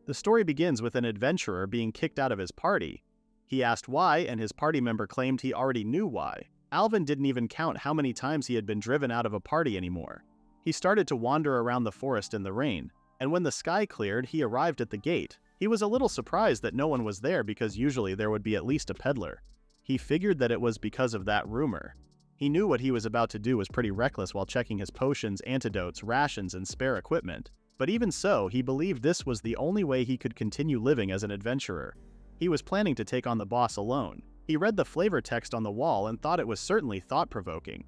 The story begins with an adventurer being kicked out of his party. He asked why, and his party member claimed he already knew why. Alvin didn't even count how many times he had been driven out of a party anymore. He started to wander around the forest in the rain, and when the sky cleared, he arrived at the gate. He was a little surprised that no one was there because usually there would be at least a peddler. He figured that it was because of that rumor. He knew what he was about to do was pretty reckless while checking his potions, antidotes, rations, and spare equipment. But even so, he believed this was the only way he could continue living as an adventurer. He was planning to take on the boss alone. He read the flavor text on the wall and thought it was certainly thought-provoking.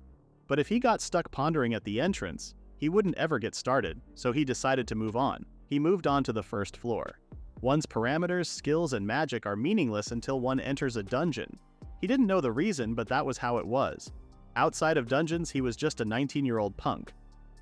But if he got stuck pondering at the entrance, he wouldn't ever get started, so he decided to move on. He moved on to the first floor. One's parameters, skills, and magic are meaningless until one enters a dungeon. He didn't know the reason, but that was how it was. Outside of dungeons, he was just a 19-year-old punk.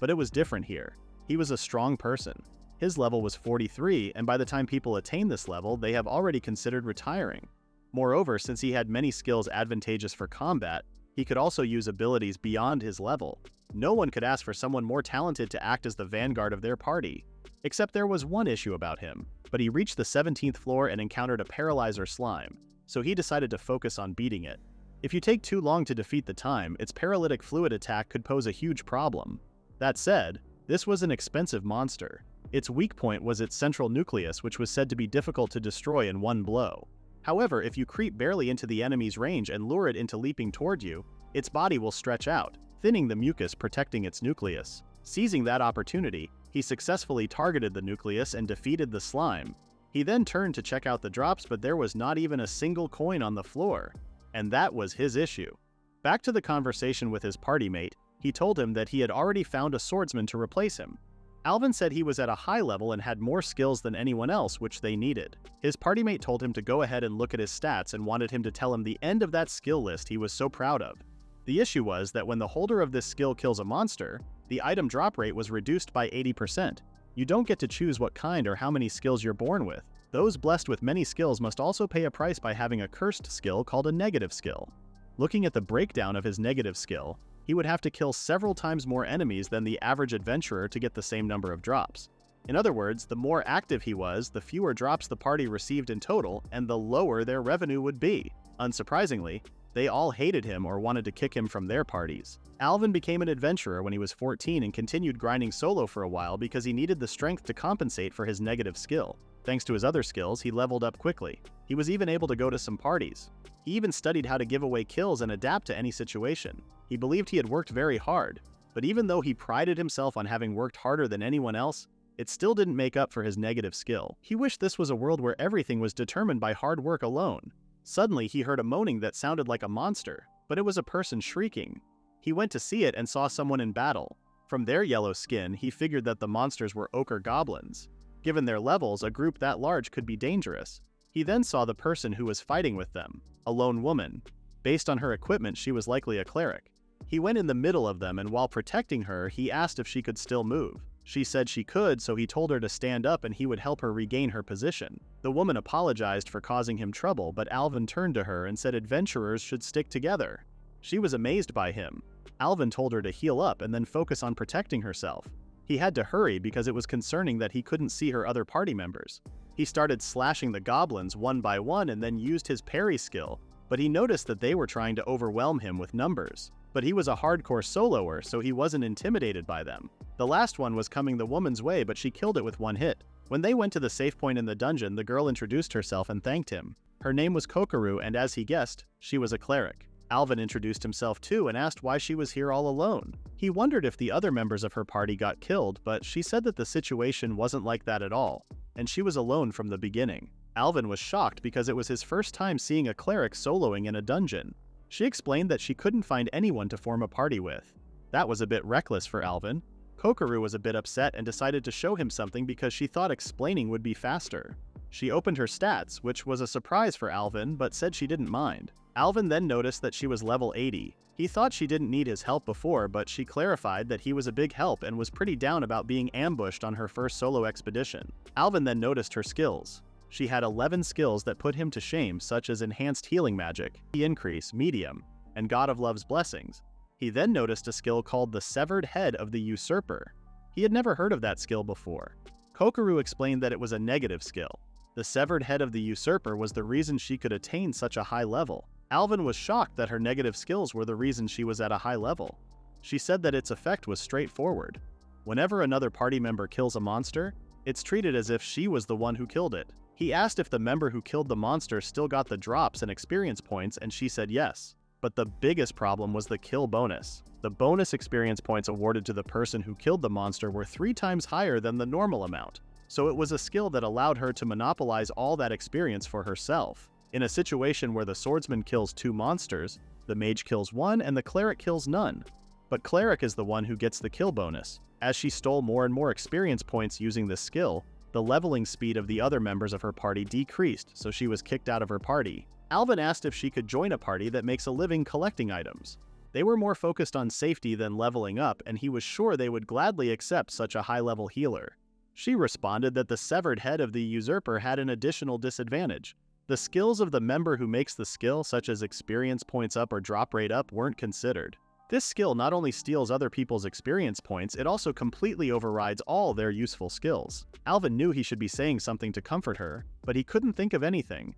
But it was different here. He was a strong person. His level was 43, and by the time people attain this level, they have already considered retiring. Moreover, since he had many skills advantageous for combat, he could also use abilities beyond his level. No one could ask for someone more talented to act as the vanguard of their party. Except there was one issue about him, but he reached the 17th floor and encountered a paralyzer slime, so he decided to focus on beating it. If you take too long to defeat the time, its paralytic fluid attack could pose a huge problem. That said, this was an expensive monster. Its weak point was its central nucleus, which was said to be difficult to destroy in one blow. However, if you creep barely into the enemy's range and lure it into leaping toward you, its body will stretch out, thinning the mucus protecting its nucleus. Seizing that opportunity, he successfully targeted the nucleus and defeated the slime. He then turned to check out the drops, but there was not even a single coin on the floor. And that was his issue. Back to the conversation with his party mate, he told him that he had already found a swordsman to replace him. Alvin said he was at a high level and had more skills than anyone else, which they needed. His party mate told him to go ahead and look at his stats and wanted him to tell him the end of that skill list he was so proud of. The issue was that when the holder of this skill kills a monster, the item drop rate was reduced by 80%. You don't get to choose what kind or how many skills you're born with. Those blessed with many skills must also pay a price by having a cursed skill called a negative skill. Looking at the breakdown of his negative skill, he would have to kill several times more enemies than the average adventurer to get the same number of drops. In other words, the more active he was, the fewer drops the party received in total, and the lower their revenue would be. Unsurprisingly, they all hated him or wanted to kick him from their parties. Alvin became an adventurer when he was 14 and continued grinding solo for a while because he needed the strength to compensate for his negative skill. Thanks to his other skills, he leveled up quickly. He was even able to go to some parties. He even studied how to give away kills and adapt to any situation. He believed he had worked very hard, but even though he prided himself on having worked harder than anyone else, it still didn't make up for his negative skill. He wished this was a world where everything was determined by hard work alone. Suddenly, he heard a moaning that sounded like a monster, but it was a person shrieking. He went to see it and saw someone in battle. From their yellow skin, he figured that the monsters were ochre goblins. Given their levels, a group that large could be dangerous. He then saw the person who was fighting with them, a lone woman. Based on her equipment, she was likely a cleric. He went in the middle of them, and while protecting her, he asked if she could still move. She said she could, so he told her to stand up and he would help her regain her position. The woman apologized for causing him trouble, but Alvin turned to her and said adventurers should stick together. She was amazed by him. Alvin told her to heal up and then focus on protecting herself. He had to hurry because it was concerning that he couldn't see her other party members. He started slashing the goblins one by one and then used his parry skill, but he noticed that they were trying to overwhelm him with numbers. But he was a hardcore soloer, so he wasn't intimidated by them. The last one was coming the woman's way, but she killed it with one hit. When they went to the safe point in the dungeon, the girl introduced herself and thanked him. Her name was Kokoru, and as he guessed, she was a cleric. Alvin introduced himself too and asked why she was here all alone. He wondered if the other members of her party got killed, but she said that the situation wasn't like that at all, and she was alone from the beginning. Alvin was shocked because it was his first time seeing a cleric soloing in a dungeon. She explained that she couldn't find anyone to form a party with. That was a bit reckless for Alvin. Kokoru was a bit upset and decided to show him something because she thought explaining would be faster. She opened her stats, which was a surprise for Alvin, but said she didn't mind. Alvin then noticed that she was level 80. He thought she didn't need his help before, but she clarified that he was a big help and was pretty down about being ambushed on her first solo expedition. Alvin then noticed her skills. She had 11 skills that put him to shame, such as enhanced healing magic, increase, medium, and God of Love's blessings. He then noticed a skill called the severed head of the usurper. He had never heard of that skill before. Kokoru explained that it was a negative skill. The severed head of the usurper was the reason she could attain such a high level. Alvin was shocked that her negative skills were the reason she was at a high level. She said that its effect was straightforward. Whenever another party member kills a monster, it's treated as if she was the one who killed it. He asked if the member who killed the monster still got the drops and experience points, and she said yes. But the biggest problem was the kill bonus. The bonus experience points awarded to the person who killed the monster were 3 times higher than the normal amount. So it was a skill that allowed her to monopolize all that experience for herself. In a situation where the swordsman kills 2 monsters, the mage kills 1 and the cleric kills none. But cleric is the one who gets the kill bonus. As she stole more and more experience points using this skill, the leveling speed of the other members of her party decreased, so she was kicked out of her party. Alvin asked if she could join a party that makes a living collecting items. They were more focused on safety than leveling up, and he was sure they would gladly accept such a high-level healer. She responded that the severed head of the usurper had an additional disadvantage. The skills of the member who makes the skill, such as experience points up or drop rate up, weren't considered. This skill not only steals other people's experience points, it also completely overrides all their useful skills. Alvin knew he should be saying something to comfort her, but he couldn't think of anything.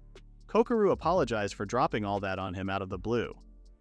Kokoru apologized for dropping all that on him out of the blue.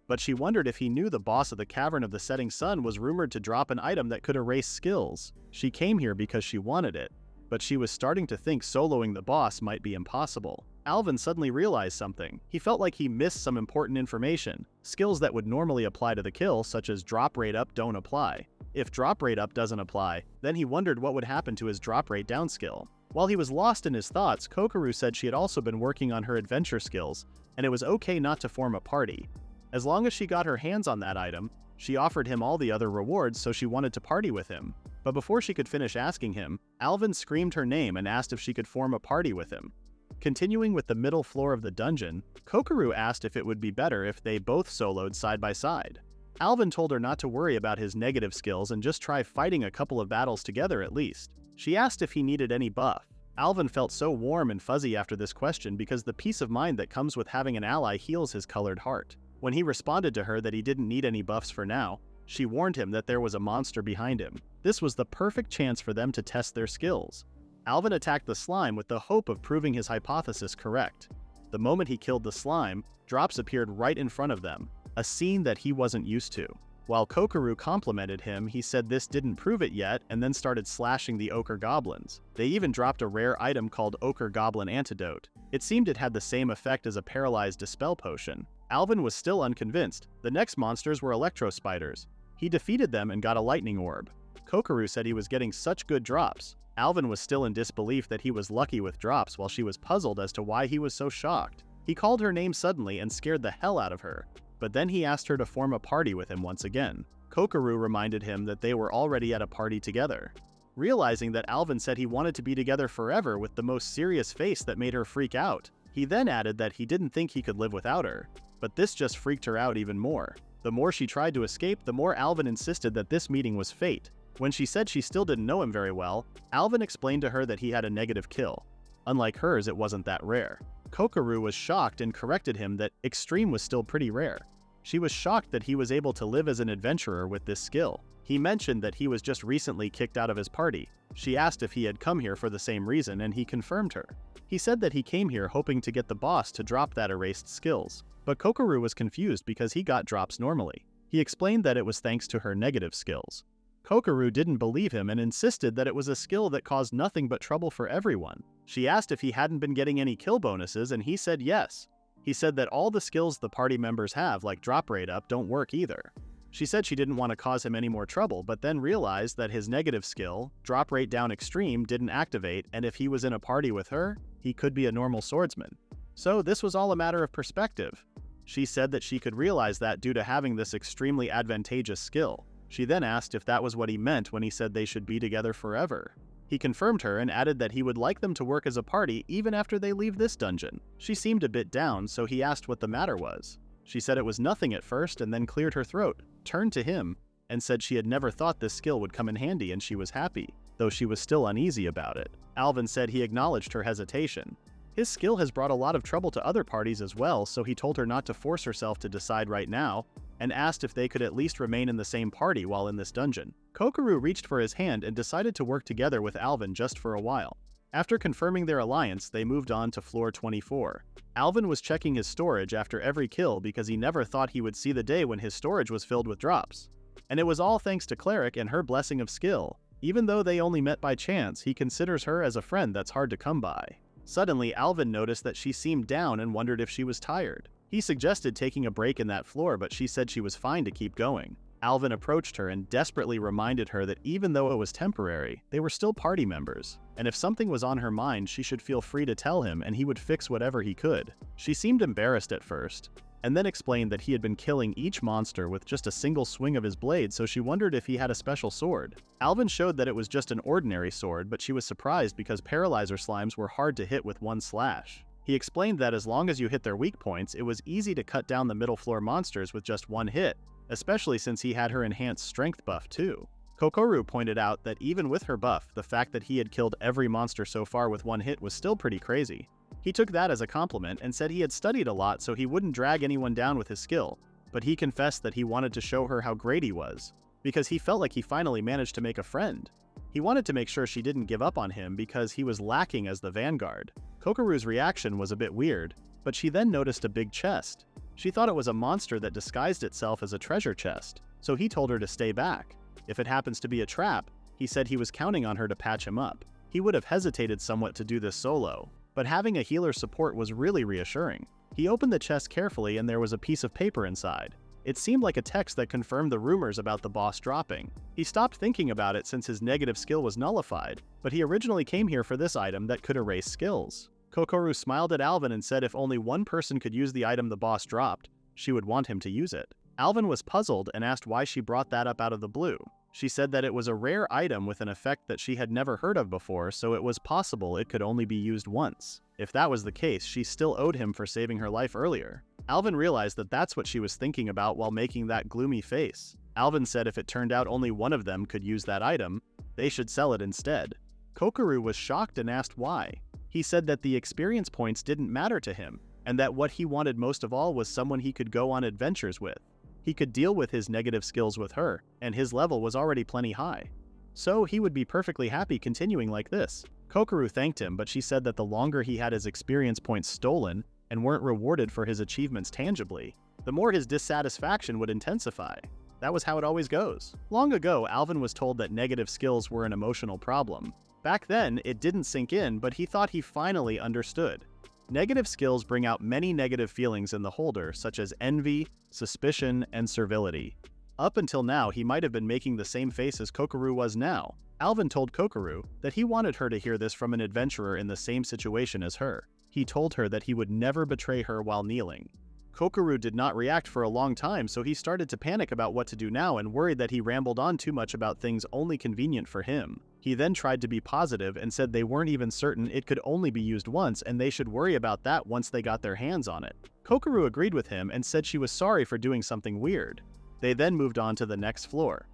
But she wondered if he knew the boss of the Cavern of the Setting Sun was rumored to drop an item that could erase skills. She came here because she wanted it, but she was starting to think soloing the boss might be impossible. Alvin suddenly realized something. He felt like he missed some important information. Skills that would normally apply to the kill, such as drop rate up, don't apply. If drop rate up doesn't apply, then he wondered what would happen to his drop rate down skill. While he was lost in his thoughts, Kokoru said she had also been working on her adventure skills, and it was okay not to form a party. As long as she got her hands on that item, she offered him all the other rewards, so she wanted to party with him. But before she could finish asking him, Alvin screamed her name and asked if she could form a party with him. Continuing with the middle floor of the dungeon, Kokoru asked if it would be better if they both soloed side by side. Alvin told her not to worry about his negative skills and just try fighting a couple of battles together at least. She asked if he needed any buff. Alvin felt so warm and fuzzy after this question because the peace of mind that comes with having an ally heals his colored heart. When he responded to her that he didn't need any buffs for now, she warned him that there was a monster behind him. This was the perfect chance for them to test their skills. Alvin attacked the slime with the hope of proving his hypothesis correct. The moment he killed the slime, drops appeared right in front of them, a scene that he wasn't used to. While Kokoru complimented him, he said this didn't prove it yet and then started slashing the ochre goblins. They even dropped a rare item called Ochre Goblin Antidote. It seemed it had the same effect as a paralyzed dispel potion. Alvin was still unconvinced. The next monsters were electro spiders. He defeated them and got a lightning orb. Kokoru said he was getting such good drops. Alvin was still in disbelief that he was lucky with drops while she was puzzled as to why he was so shocked. He called her name suddenly and scared the hell out of her, but then he asked her to form a party with him once again. Kokoru reminded him that they were already at a party together. Realizing that Alvin said he wanted to be together forever with the most serious face that made her freak out, he then added that he didn't think he could live without her, but this just freaked her out even more. The more she tried to escape, the more Alvin insisted that this meeting was fate. When she said she still didn't know him very well, Alvin explained to her that he had a negative kill. Unlike hers, it wasn't that rare. Kokoru was shocked and corrected him that extreme was still pretty rare. She was shocked that he was able to live as an adventurer with this skill. He mentioned that he was just recently kicked out of his party. She asked if he had come here for the same reason, and he confirmed her. He said that he came here hoping to get the boss to drop that erased skills. But Kokoru was confused because he got drops normally. He explained that it was thanks to her negative skills. Kokoru didn't believe him and insisted that it was a skill that caused nothing but trouble for everyone. She asked if he hadn't been getting any kill bonuses, and he said yes. He said that all the skills the party members have, like drop rate up, don't work either. She said she didn't want to cause him any more trouble, but then realized that his negative skill, drop rate down extreme, didn't activate, and if he was in a party with her, he could be a normal swordsman. So this was all a matter of perspective. She said that she could realize that due to having this extremely advantageous skill. She then asked if that was what he meant when he said they should be together forever. He confirmed her and added that he would like them to work as a party even after they leave this dungeon. She seemed a bit down, so he asked what the matter was. She said it was nothing at first and then cleared her throat, turned to him, and said she had never thought this skill would come in handy and she was happy, though she was still uneasy about it. Alvin said he acknowledged her hesitation. His skill has brought a lot of trouble to other parties as well, so he told her not to force herself to decide right now, and asked if they could at least remain in the same party while in this dungeon. Kokoru reached for his hand and decided to work together with Alvin just for a while. After confirming their alliance, they moved on to floor 24. Alvin was checking his storage after every kill because he never thought he would see the day when his storage was filled with drops. And it was all thanks to Cleric and her blessing of skill. Even though they only met by chance, he considers her as a friend that's hard to come by. Suddenly, Alvin noticed that she seemed down and wondered if she was tired. He suggested taking a break in that floor, but she said she was fine to keep going. Alvin approached her and desperately reminded her that even though it was temporary, they were still party members, and if something was on her mind, she should feel free to tell him and he would fix whatever he could. She seemed embarrassed at first, and then explained that he had been killing each monster with just a single swing of his blade, so she wondered if he had a special sword. Alvin showed that it was just an ordinary sword, but she was surprised because paralyzer slimes were hard to hit with one slash. He explained that as long as you hit their weak points, it was easy to cut down the middle floor monsters with just one hit, especially since he had her enhanced strength buff too. Kokoru pointed out that even with her buff, the fact that he had killed every monster so far with one hit was still pretty crazy. He took that as a compliment and said he had studied a lot so he wouldn't drag anyone down with his skill, but he confessed that he wanted to show her how great he was, because he felt like he finally managed to make a friend. He wanted to make sure she didn't give up on him because he was lacking as the vanguard. Kokoru's reaction was a bit weird, but she then noticed a big chest. She thought it was a monster that disguised itself as a treasure chest, so he told her to stay back. If it happens to be a trap, he said he was counting on her to patch him up. He would have hesitated somewhat to do this solo, but having a healer support was really reassuring. He opened the chest carefully and there was a piece of paper inside. It seemed like a text that confirmed the rumors about the boss dropping. He stopped thinking about it since his negative skill was nullified, but he originally came here for this item that could erase skills. Kokoru smiled at Alvin and said if only one person could use the item the boss dropped, she would want him to use it. Alvin was puzzled and asked why she brought that up out of the blue. She said that it was a rare item with an effect that she had never heard of before, so it was possible it could only be used once. If that was the case, she still owed him for saving her life earlier. Alvin realized that that's what she was thinking about while making that gloomy face. Alvin said if it turned out only one of them could use that item, they should sell it instead. Kokoru was shocked and asked why. He said that the experience points didn't matter to him, and that what he wanted most of all was someone he could go on adventures with. He could deal with his negative skills with her, and his level was already plenty high. So he would be perfectly happy continuing like this. Kokoru thanked him, but she said that the longer he had his experience points stolen and weren't rewarded for his achievements tangibly, the more his dissatisfaction would intensify. That was how it always goes. Long ago, Alvin was told that negative skills were an emotional problem. Back then, it didn't sink in, but he thought he finally understood. Negative skills bring out many negative feelings in the holder, such as envy, suspicion, and servility. Up until now, he might have been making the same face as Kokoru was now. Alvin told Kokoru that he wanted her to hear this from an adventurer in the same situation as her. He told her that he would never betray her while kneeling. Kokoru did not react for a long time, so he started to panic about what to do now and worried that he rambled on too much about things only convenient for him. He then tried to be positive and said they weren't even certain it could only be used once and they should worry about that once they got their hands on it. Kokoru agreed with him and said she was sorry for doing something weird. They then moved on to the next floor.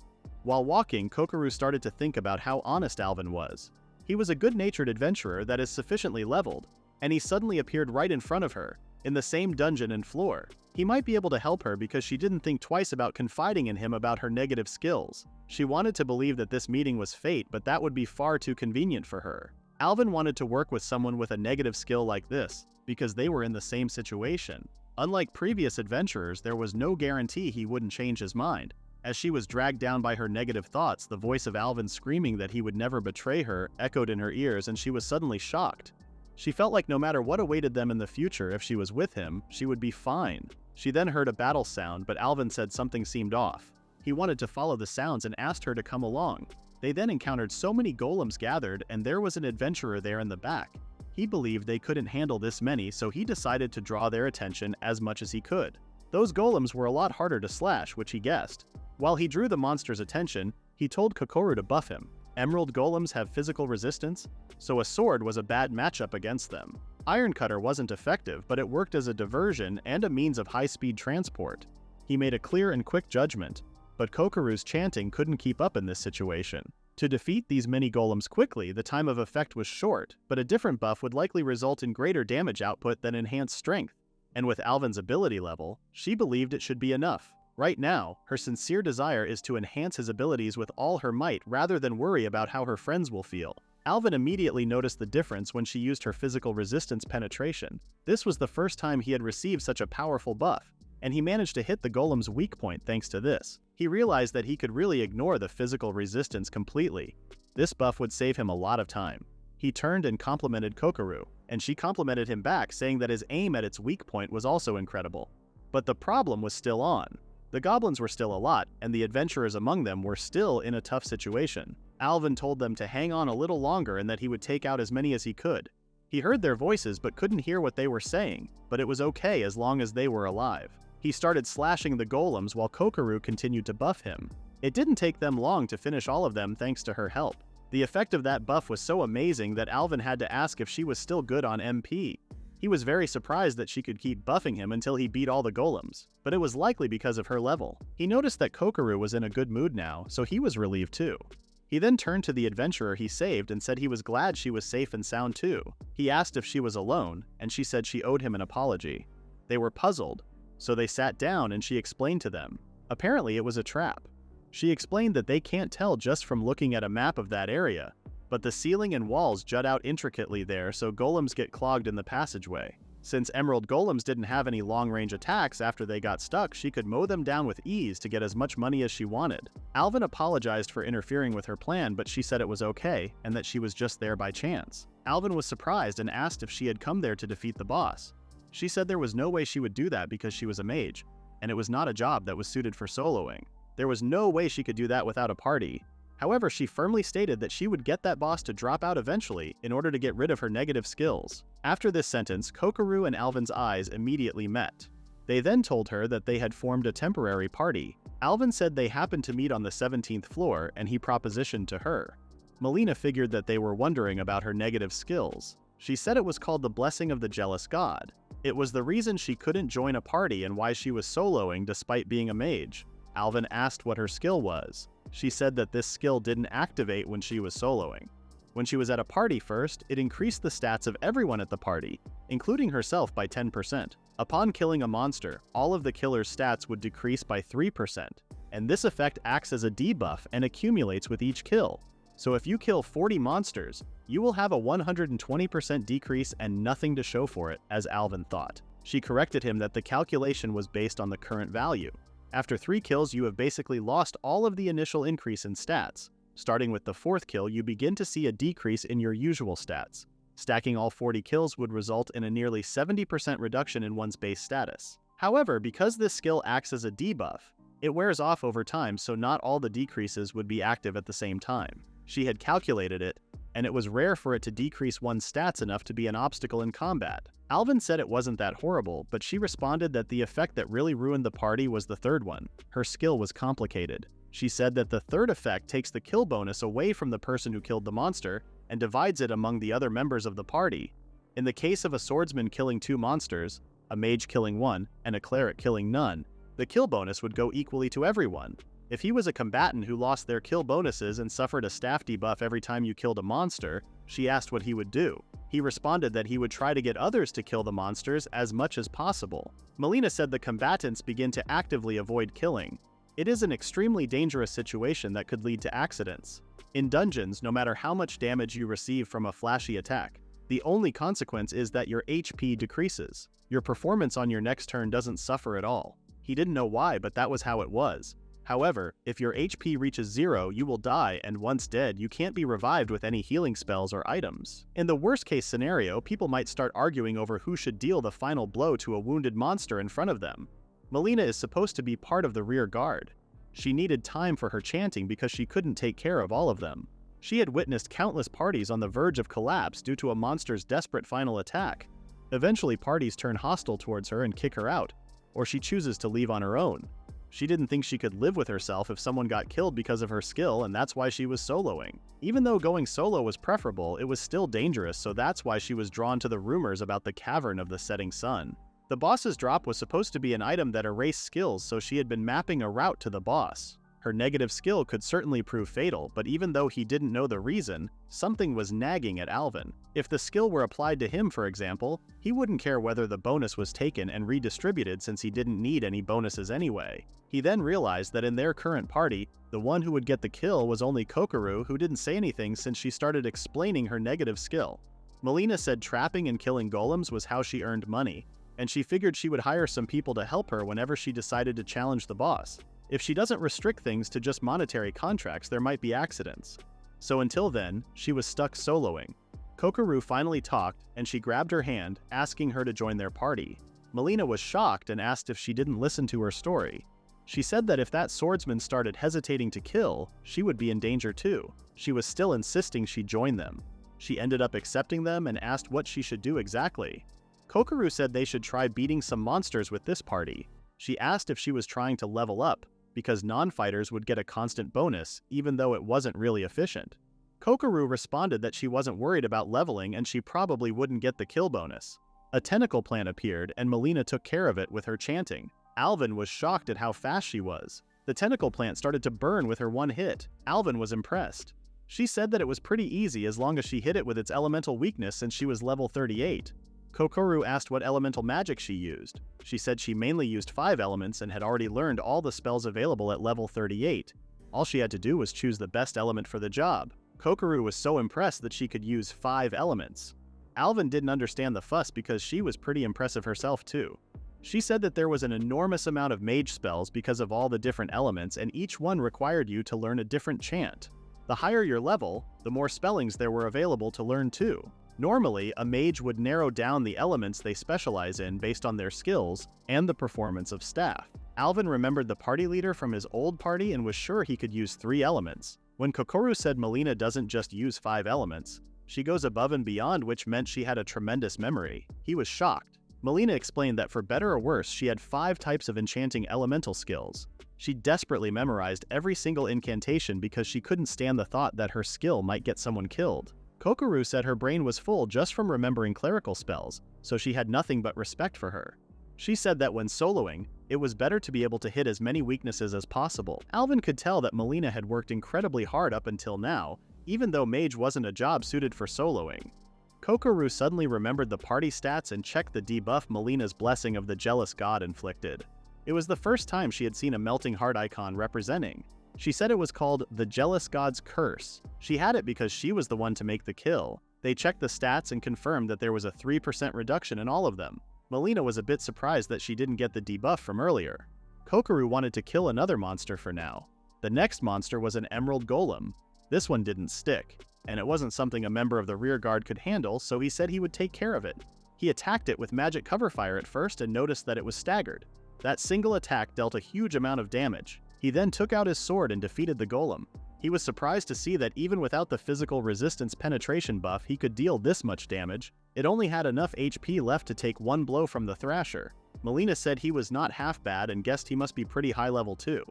While walking, Kokoru started to think about how honest Alvin was. He was a good-natured adventurer that is sufficiently leveled, and he suddenly appeared right in front of her, in the same dungeon and floor. He might be able to help her because she didn't think twice about confiding in him about her negative skills. She wanted to believe that this meeting was fate, but that would be far too convenient for her. Alvin wanted to work with someone with a negative skill like this, because they were in the same situation. Unlike previous adventurers, there was no guarantee he wouldn't change his mind. As she was dragged down by her negative thoughts, the voice of Alvin screaming that he would never betray her echoed in her ears, and she was suddenly shocked. She felt like no matter what awaited them in the future, if she was with him, she would be fine. She then heard a battle sound, but Alvin said something seemed off. He wanted to follow the sounds and asked her to come along. They then encountered so many golems gathered, and there was an adventurer there in the back. He believed they couldn't handle this many, so he decided to draw their attention as much as he could. Those golems were a lot harder to slash, which he guessed. While he drew the monster's attention, he told Kokoru to buff him. Emerald golems have physical resistance, so a sword was a bad matchup against them. Iron Cutter wasn't effective, but it worked as a diversion and a means of high-speed transport. He made a clear and quick judgment, but Kokoru's chanting couldn't keep up in this situation. To defeat these many golems quickly, the time of effect was short, but a different buff would likely result in greater damage output than enhanced strength. And with Alvin's ability level, she believed it should be enough. Right now, her sincere desire is to enhance his abilities with all her might rather than worry about how her friends will feel. Alvin immediately noticed the difference when she used her physical resistance penetration. This was the first time he had received such a powerful buff, and he managed to hit the golem's weak point thanks to this. He realized that he could really ignore the physical resistance completely. This buff would save him a lot of time. He turned and complimented Kokoru, and she complimented him back, saying that his aim at its weak point was also incredible. But the problem was still on. The goblins were still a lot, and the adventurers among them were still in a tough situation. Alvin told them to hang on a little longer and that he would take out as many as he could. He heard their voices but couldn't hear what they were saying, but it was okay as long as they were alive. He started slashing the golems while Kokoru continued to buff him. It didn't take them long to finish all of them thanks to her help. The effect of that buff was so amazing that Alvin had to ask if she was still good on MP. He was very surprised that she could keep buffing him until he beat all the golems, but it was likely because of her level. He noticed that Kokoru was in a good mood now, so he was relieved too. He then turned to the adventurer he saved and said he was glad she was safe and sound too. He asked if she was alone, and she said she owed him an apology. They were puzzled, so they sat down and she explained to them. Apparently it was a trap. She explained that they can't tell just from looking at a map of that area, but the ceiling and walls jut out intricately there, so golems get clogged in the passageway. Since emerald golems didn't have any long-range attacks after they got stuck, she could mow them down with ease to get as much money as she wanted. Alvin apologized for interfering with her plan, but she said it was okay and that she was just there by chance. Alvin was surprised and asked if she had come there to defeat the boss. She said there was no way she would do that because she was a mage, and it was not a job that was suited for soloing. There was no way she could do that without a party. However, she firmly stated that she would get that boss to drop out eventually in order to get rid of her negative skills. After this sentence, Kokoru and Alvin's eyes immediately met. They then told her that they had formed a temporary party. Alvin said they happened to meet on the 17th floor and he propositioned to her. Molina figured that they were wondering about her negative skills. She said it was called the Blessing of the Jealous God. It was the reason she couldn't join a party and why she was soloing despite being a mage. Alvin asked what her skill was. She said that this skill didn't activate when she was soloing. When she was at a party first, it increased the stats of everyone at the party, including herself by 10%. Upon killing a monster, all of the killer's stats would decrease by 3%, and this effect acts as a debuff and accumulates with each kill. So if you kill 40 monsters, you will have a 120% decrease and nothing to show for it, as Alvin thought. She corrected him that the calculation was based on the current value. After 3 kills, you have basically lost all of the initial increase in stats. Starting with the 4th kill, you begin to see a decrease in your usual stats. Stacking all 40 kills would result in a nearly 70% reduction in one's base status. However, because this skill acts as a debuff, it wears off over time, so not all the decreases would be active at the same time. She had calculated it, and it was rare for it to decrease one's stats enough to be an obstacle in combat. Alvin said it wasn't that horrible, but she responded that the effect that really ruined the party was the 3rd one. Her skill was complicated. She said that the 3rd effect takes the kill bonus away from the person who killed the monster and divides it among the other members of the party. In the case of a swordsman killing 2 monsters, a mage killing 1, and a cleric killing none, the kill bonus would go equally to everyone. If he was a combatant who lost their kill bonuses and suffered a staff debuff every time you killed a monster, she asked what he would do. He responded that he would try to get others to kill the monsters as much as possible. Molina said the combatants begin to actively avoid killing. It is an extremely dangerous situation that could lead to accidents. In dungeons, no matter how much damage you receive from a flashy attack, the only consequence is that your HP decreases. Your performance on your next turn doesn't suffer at all. He didn't know why, but that was how it was. However, if your HP reaches 0, you will die, and once dead, you can't be revived with any healing spells or items. In the worst case scenario, people might start arguing over who should deal the final blow to a wounded monster in front of them. Molina is supposed to be part of the rear guard. She needed time for her chanting because she couldn't take care of all of them. She had witnessed countless parties on the verge of collapse due to a monster's desperate final attack. Eventually, parties turn hostile towards her and kick her out, or she chooses to leave on her own. She didn't think she could live with herself if someone got killed because of her skill, and that's why she was soloing. Even though going solo was preferable, it was still dangerous, so that's why she was drawn to the rumors about the Cavern of the Setting Sun. The boss's drop was supposed to be an item that erased skills, so she had been mapping a route to the boss. Her negative skill could certainly prove fatal, but even though he didn't know the reason, something was nagging at Alvin. If the skill were applied to him, for example, he wouldn't care whether the bonus was taken and redistributed since he didn't need any bonuses anyway. He then realized that in their current party, the one who would get the kill was only Kokoru, who didn't say anything since she started explaining her negative skill. Molina said trapping and killing golems was how she earned money, and she figured she would hire some people to help her whenever she decided to challenge the boss. If she doesn't restrict things to just monetary contracts, there might be accidents. So until then, she was stuck soloing. Kokoru finally talked, and she grabbed her hand, asking her to join their party. Molina was shocked and asked if she didn't listen to her story. She said that if that swordsman started hesitating to kill, she would be in danger too. She was still insisting she join them. She ended up accepting them and asked what she should do exactly. Kokoru said they should try beating some monsters with this party. She asked if she was trying to level up, because non-fighters would get a constant bonus, even though it wasn't really efficient. Kokoru responded that she wasn't worried about leveling and she probably wouldn't get the kill bonus. A tentacle plant appeared and Molina took care of it with her chanting. Alvin was shocked at how fast she was. The tentacle plant started to burn with her one hit. Alvin was impressed. She said that it was pretty easy as long as she hit it with its elemental weakness since she was level 38. Kokoru asked what elemental magic she used. She said she mainly used 5 elements and had already learned all the spells available at level 38. All she had to do was choose the best element for the job. Kokoru was so impressed that she could use 5 elements. Alvin didn't understand the fuss because she was pretty impressive herself too. She said that there was an enormous amount of mage spells because of all the different elements, and each one required you to learn a different chant. The higher your level, the more spellings there were available to learn too. Normally, a mage would narrow down the elements they specialize in based on their skills and the performance of staff. Alvin remembered the party leader from his old party and was sure he could use 3 elements. When Kokoru said Molina doesn't just use 5 elements, she goes above and beyond, which meant she had a tremendous memory. He was shocked. Molina explained that for better or worse, she had 5 types of enchanting elemental skills. She desperately memorized every single incantation because she couldn't stand the thought that her skill might get someone killed. Kokoru said her brain was full just from remembering clerical spells, so she had nothing but respect for her. She said that when soloing, it was better to be able to hit as many weaknesses as possible. Alvin could tell that Molina had worked incredibly hard up until now, even though mage wasn't a job suited for soloing. Kokoru suddenly remembered the party stats and checked the debuff Molina's blessing of the jealous god inflicted. It was the first time she had seen a melting heart icon representing. She said it was called the Jealous God's Curse. She had it because she was the one to make the kill. They checked the stats and confirmed that there was a 3% reduction in all of them. Molina was a bit surprised that she didn't get the debuff from earlier. Kokoru wanted to kill another monster for now. The next monster was an emerald golem. This one didn't stick, and it wasn't something a member of the rear guard could handle, so he said he would take care of it. He attacked it with magic cover fire at first and noticed that it was staggered. That single attack dealt a huge amount of damage. He then took out his sword and defeated the golem. He was surprised to see that even without the physical resistance penetration buff, he could deal this much damage. It only had enough HP left to take 1 blow from the thrasher. Molina said he was not half bad and guessed he must be pretty high level too.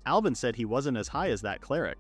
Alvin said he wasn't as high as that cleric.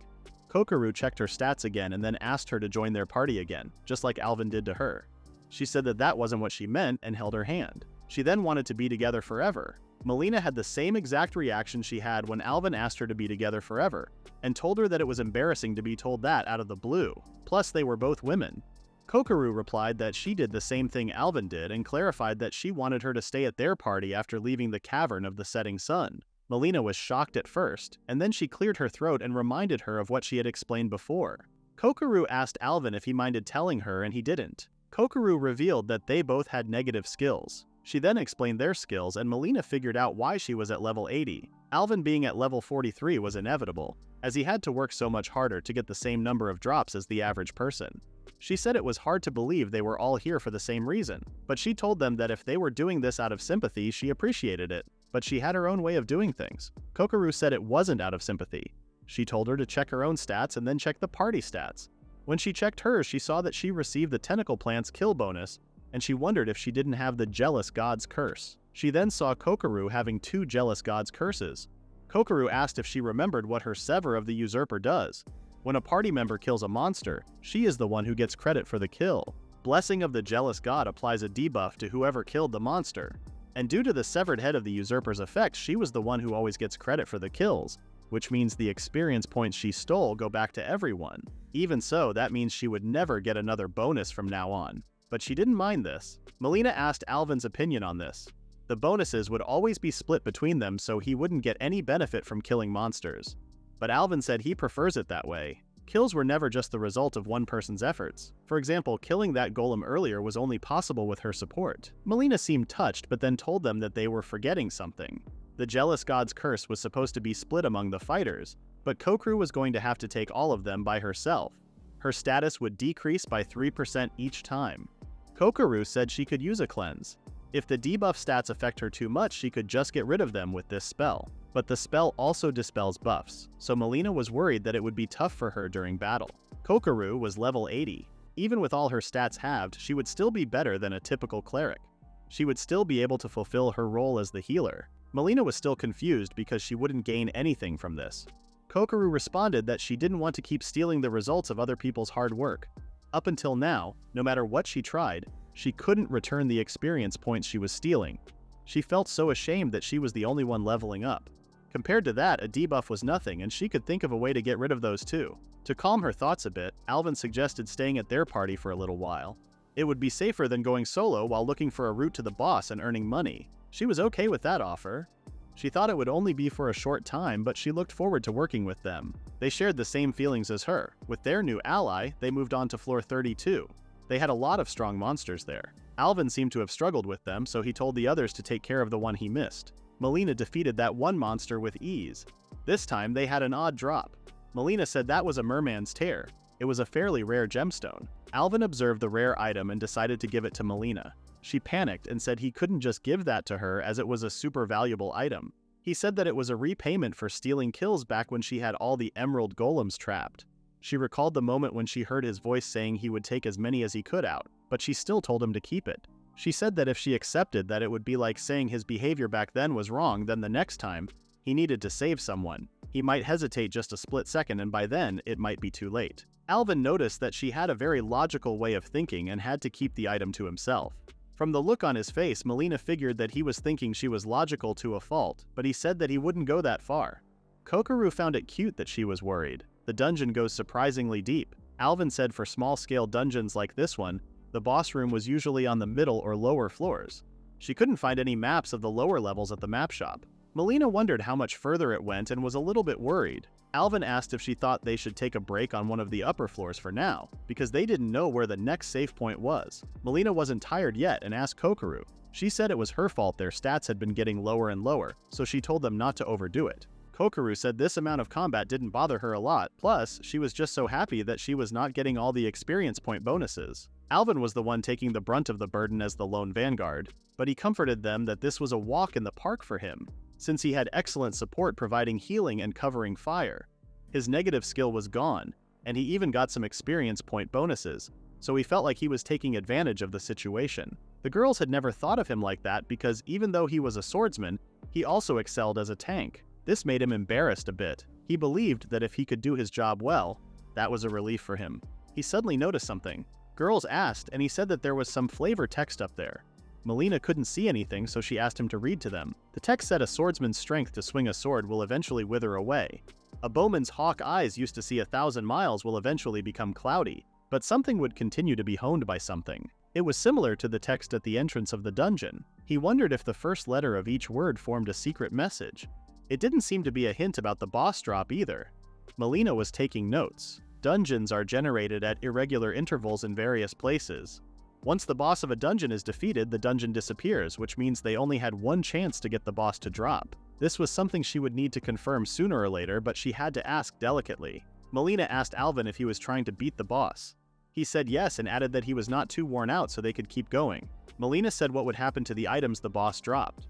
Kokoru checked her stats again and then asked her to join their party again, just like Alvin did to her. She said that that wasn't what she meant and held her hand. She then wanted to be together forever. Molina had the same exact reaction she had when Alvin asked her to be together forever, and told her that it was embarrassing to be told that out of the blue. Plus, they were both women. Kokoru replied that she did the same thing Alvin did and clarified that she wanted her to stay at their party after leaving the cavern of the setting sun. Molina was shocked at first, and then she cleared her throat and reminded her of what she had explained before. Kokoru asked Alvin if he minded telling her, and he didn't. Kokoru revealed that they both had negative skills. She then explained their skills, and Molina figured out why she was at level 80. Alvin being at level 43 was inevitable, as he had to work so much harder to get the same number of drops as the average person. She said it was hard to believe they were all here for the same reason, but she told them that if they were doing this out of sympathy, she appreciated it, but she had her own way of doing things. Kokoru said it wasn't out of sympathy. She told her to check her own stats and then check the party stats. When she checked hers, she saw that she received the tentacle plant's kill bonus, and she wondered if she didn't have the Jealous God's Curse. She then saw Kokoru having 2 Jealous God's Curses. Kokoru asked if she remembered what her Sever of the Usurper does. When a party member kills a monster, she is the one who gets credit for the kill. Blessing of the Jealous God applies a debuff to whoever killed the monster. And due to the severed head of the Usurper's effect, she was the one who always gets credit for the kills. which means the experience points she stole go back to everyone. Even so, that means she would never get another bonus from now on. But she didn't mind this. Molina asked Alvin's opinion on this. The bonuses would always be split between them, so he wouldn't get any benefit from killing monsters. But Alvin said he prefers it that way. Kills were never just the result of one person's efforts. For example, killing that golem earlier was only possible with her support. Molina seemed touched, but then told them that they were forgetting something. The jealous god's curse was supposed to be split among the fighters, but Kokru was going to have to take all of them by herself. Her status would decrease by 3% each time. Kokuru said she could use a cleanse. If the debuff stats affect her too much, she could just get rid of them with this spell. But the spell also dispels buffs, so Molina was worried that it would be tough for her during battle. Kokuru was level 80. Even with all her stats halved, she would still be better than a typical cleric. She would still be able to fulfill her role as the healer. Molina was still confused because she wouldn't gain anything from this. Kokuru responded that she didn't want to keep stealing the results of other people's hard work. Up until now, no matter what she tried, she couldn't return the experience points she was stealing. She felt so ashamed that she was the only one leveling up. Compared to that, a debuff was nothing, and she could think of a way to get rid of those too. To calm her thoughts a bit, Alvin suggested staying at their party for a little while. It would be safer than going solo while looking for a route to the boss and earning money. She was okay with that offer. She thought it would only be for a short time, but she looked forward to working with them. They shared the same feelings as her. With their new ally, they moved on to floor 32. They had a lot of strong monsters there. Alvin seemed to have struggled with them, so he told the others to take care of the one he missed. Molina defeated that one monster with ease. This time, they had an odd drop. Molina said that was a merman's tear. It was a fairly rare gemstone. Alvin observed the rare item and decided to give it to Molina. She panicked and said he couldn't just give that to her as it was a super valuable item. He said that it was a repayment for stealing kills back when she had all the emerald golems trapped. She recalled the moment when she heard his voice saying he would take as many as he could out, but she still told him to keep it. She said that if she accepted that, it would be like saying his behavior back then was wrong, then the next time he needed to save someone, he might hesitate just a split second, and by then it might be too late. Alvin noticed that she had a very logical way of thinking and had to keep the item to himself. From the look on his face, Molina figured that he was thinking she was logical to a fault, but he said that he wouldn't go that far. Kokuru found it cute that she was worried. The dungeon goes surprisingly deep. Alvin said for small-scale dungeons like this one, the boss room was usually on the middle or lower floors. She couldn't find any maps of the lower levels at the map shop. Molina wondered how much further it went and was a little bit worried. Alvin asked if she thought they should take a break on one of the upper floors for now, because they didn't know where the next save point was. Molina wasn't tired yet and asked Kokuru. She said it was her fault their stats had been getting lower and lower, so she told them not to overdo it. Kokuru said this amount of combat didn't bother her a lot, plus she was just so happy that she was not getting all the experience point bonuses. Alvin was the one taking the brunt of the burden as the lone vanguard, but he comforted them that this was a walk in the park for him, since he had excellent support providing healing and covering fire. His negative skill was gone, and he even got some experience point bonuses, so he felt like he was taking advantage of the situation. The girls had never thought of him like that because even though he was a swordsman, he also excelled as a tank. This made him embarrassed a bit. He believed that if he could do his job well, that was a relief for him. He suddenly noticed something. Girls asked, and he said that there was some flavor text up there. Molina couldn't see anything, so she asked him to read to them. The text said a swordsman's strength to swing a sword will eventually wither away. A bowman's hawk eyes used to see 1,000 miles will eventually become cloudy, but something would continue to be honed by something. It was similar to the text at the entrance of the dungeon. He wondered if the first letter of each word formed a secret message. It didn't seem to be a hint about the boss drop either. Molina was taking notes. Dungeons are generated at irregular intervals in various places. Once the boss of a dungeon is defeated, the dungeon disappears, which means they only had one chance to get the boss to drop. This was something she would need to confirm sooner or later, but she had to ask delicately. Molina asked Alvin if he was trying to beat the boss. He said yes and added that he was not too worn out so they could keep going. Molina said what would happen to the items the boss dropped.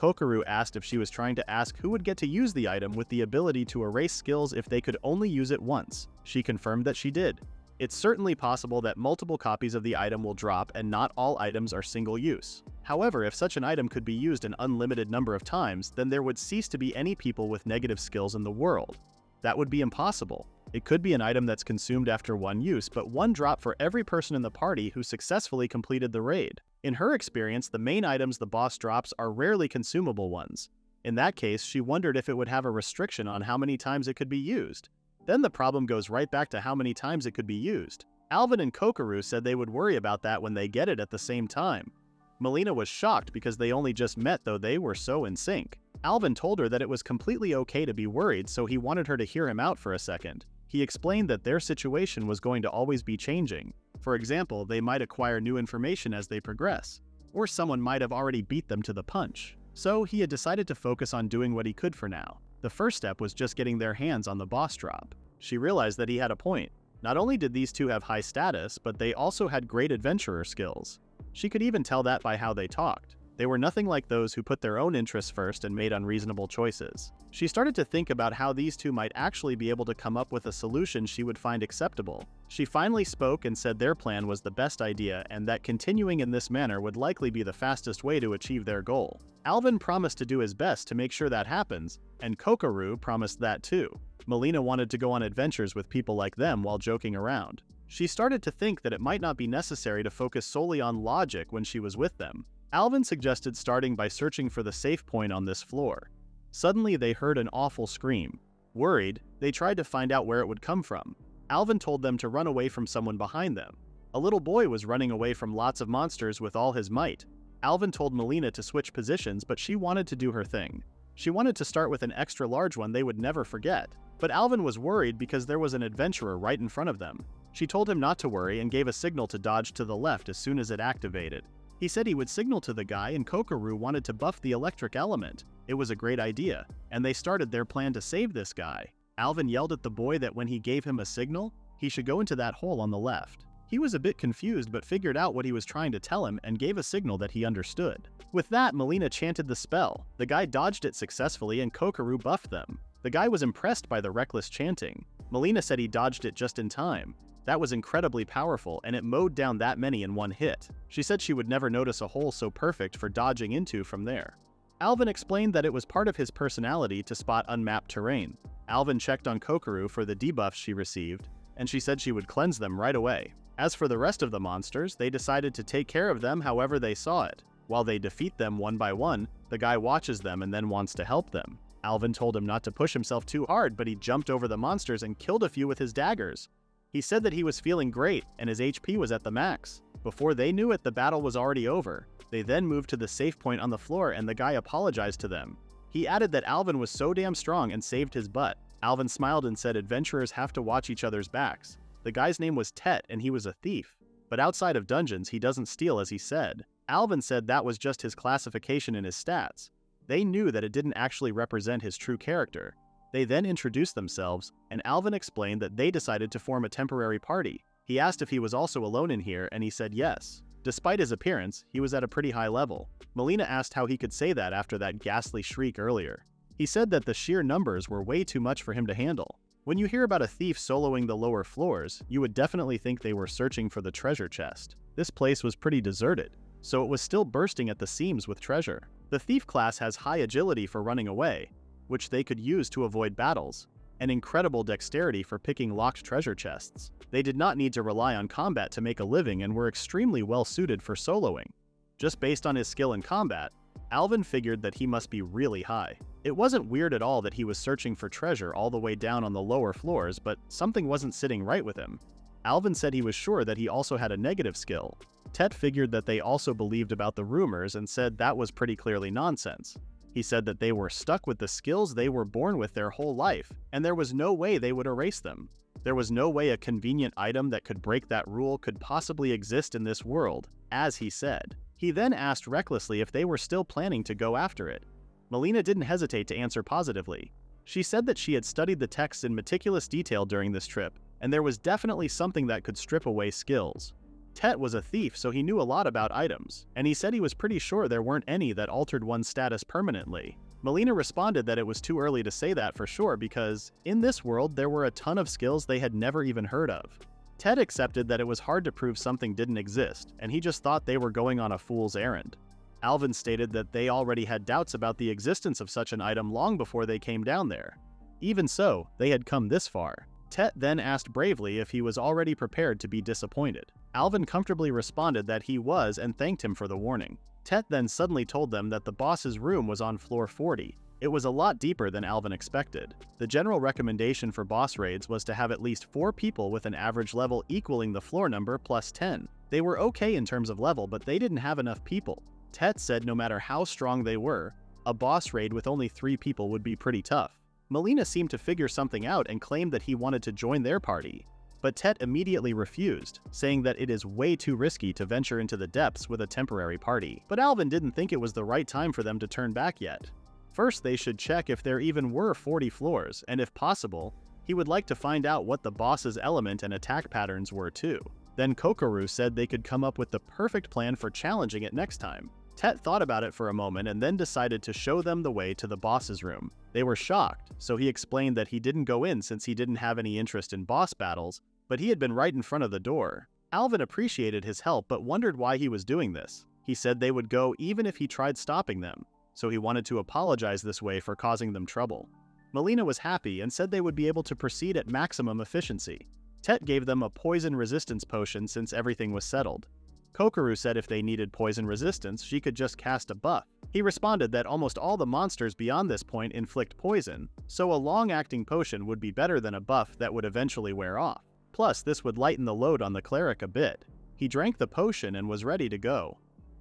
Kokuru asked if she was trying to ask who would get to use the item with the ability to erase skills if they could only use it once. She confirmed that she did. It's certainly possible that multiple copies of the item will drop and not all items are single use. However, if such an item could be used an unlimited number of times, then there would cease to be any people with negative skills in the world. That would be impossible. It could be an item that's consumed after one use, but one drop for every person in the party who successfully completed the raid. In her experience, the main items the boss drops are rarely consumable ones. In that case, she wondered if it would have a restriction on how many times it could be used. Then the problem goes right back to how many times it could be used. Alvin and Kokoru said they would worry about that when they get it at the same time. Molina was shocked because they only just met, though they were so in sync. Alvin told her that it was completely okay to be worried, so he wanted her to hear him out for a second. He explained that their situation was going to always be changing. For example, they might acquire new information as they progress, or someone might have already beat them to the punch. So he had decided to focus on doing what he could for now. The first step was just getting their hands on the boss drop. She realized that he had a point. Not only did these two have high status, but they also had great adventurer skills. She could even tell that by how they talked. They were nothing like those who put their own interests first and made unreasonable choices. She started to think about how these two might actually be able to come up with a solution she would find acceptable. She finally spoke and said their plan was the best idea and that continuing in this manner would likely be the fastest way to achieve their goal. Alvin promised to do his best to make sure that happens, and Kokoru promised that too. Molina wanted to go on adventures with people like them while joking around. She started to think that it might not be necessary to focus solely on logic when she was with them. Alvin suggested starting by searching for the safe point on this floor. Suddenly they heard an awful scream. Worried, they tried to find out where it would come from. Alvin told them to run away from someone behind them. A little boy was running away from lots of monsters with all his might. Alvin told Molina to switch positions, but she wanted to do her thing. She wanted to start with an extra large one they would never forget. But Alvin was worried because there was an adventurer right in front of them. She told him not to worry and gave a signal to dodge to the left as soon as it activated. He said he would signal to the guy, and Kokoru wanted to buff the electric element. It was a great idea, and they started their plan to save this guy. Alvin yelled at the boy that when he gave him a signal, he should go into that hole on the left. He was a bit confused but figured out what he was trying to tell him and gave a signal that he understood. With that, Molina chanted the spell. The guy dodged it successfully and Kokoru buffed them. The guy was impressed by the reckless chanting. Molina said he dodged it just in time. That was incredibly powerful, and it mowed down that many in one hit. She said she would never notice a hole so perfect for dodging into from there. Alvin explained that it was part of his personality to spot unmapped terrain. Alvin checked on Kokoru for the debuffs she received, and she said she would cleanse them right away. As for the rest of the monsters, they decided to take care of them however they saw it. While they defeat them one by one, the guy watches them and then wants to help them. Alvin told him not to push himself too hard, but he jumped over the monsters and killed a few with his daggers. He said that he was feeling great and his HP was at the max. Before they knew it, the battle was already over. They then moved to the safe point on the floor and the guy apologized to them. He added that Alvin was so damn strong and saved his butt. Alvin smiled and said adventurers have to watch each other's backs. The guy's name was Tett and he was a thief. But outside of dungeons, he doesn't steal as he said. Alvin said that was just his classification in his stats. They knew that it didn't actually represent his true character. They then introduced themselves, and Alvin explained that they decided to form a temporary party. He asked if he was also alone in here, and he said yes. Despite his appearance, he was at a pretty high level. Molina asked how he could say that after that ghastly shriek earlier. He said that the sheer numbers were way too much for him to handle. When you hear about a thief soloing the lower floors, you would definitely think they were searching for the treasure chest. This place was pretty deserted, so it was still bursting at the seams with treasure. The thief class has high agility for running away, which they could use to avoid battles, and incredible dexterity for picking locked treasure chests. They did not need to rely on combat to make a living and were extremely well suited for soloing. Just based on his skill in combat, Alvin figured that he must be really high. It wasn't weird at all that he was searching for treasure all the way down on the lower floors, but something wasn't sitting right with him. Alvin said he was sure that he also had a negative skill. Tett figured that they also believed about the rumors and said that was pretty clearly nonsense. He said that they were stuck with the skills they were born with their whole life, and there was no way they would erase them. There was no way a convenient item that could break that rule could possibly exist in this world, as he said. He then asked recklessly if they were still planning to go after it. Molina didn't hesitate to answer positively. She said that she had studied the texts in meticulous detail during this trip, and there was definitely something that could strip away skills. Tett was a thief, so he knew a lot about items, and he said he was pretty sure there weren't any that altered one's status permanently. Molina responded that it was too early to say that for sure because, in this world, there were a ton of skills they had never even heard of. Tett accepted that it was hard to prove something didn't exist, and he just thought they were going on a fool's errand. Alvin stated that they already had doubts about the existence of such an item long before they came down there. Even so, they had come this far. Tett then asked bravely if he was already prepared to be disappointed. Alvin comfortably responded that he was and thanked him for the warning. Tett then suddenly told them that the boss's room was on floor 40. It was a lot deeper than Alvin expected. The general recommendation for boss raids was to have at least 4 people with an average level equaling the floor number plus 10. They were okay in terms of level, but they didn't have enough people. Tett said no matter how strong they were, a boss raid with only 3 people would be pretty tough. Molina seemed to figure something out and claimed that he wanted to join their party. But Tett immediately refused, saying that it is way too risky to venture into the depths with a temporary party. But Alvin didn't think it was the right time for them to turn back yet. First, they should check if there even were 40 floors, and if possible, he would like to find out what the boss's element and attack patterns were too. Then Kokoru said they could come up with the perfect plan for challenging it next time. Tett thought about it for a moment and then decided to show them the way to the boss's room. They were shocked, so he explained that he didn't go in since he didn't have any interest in boss battles, but he had been right in front of the door. Alvin appreciated his help but wondered why he was doing this. He said they would go even if he tried stopping them, so he wanted to apologize this way for causing them trouble. Molina was happy and said they would be able to proceed at maximum efficiency. Tett gave them a poison resistance potion since everything was settled. Kokoru said if they needed poison resistance, she could just cast a buff. He responded that almost all the monsters beyond this point inflict poison, so a long-acting potion would be better than a buff that would eventually wear off. Plus, this would lighten the load on the cleric a bit. He drank the potion and was ready to go.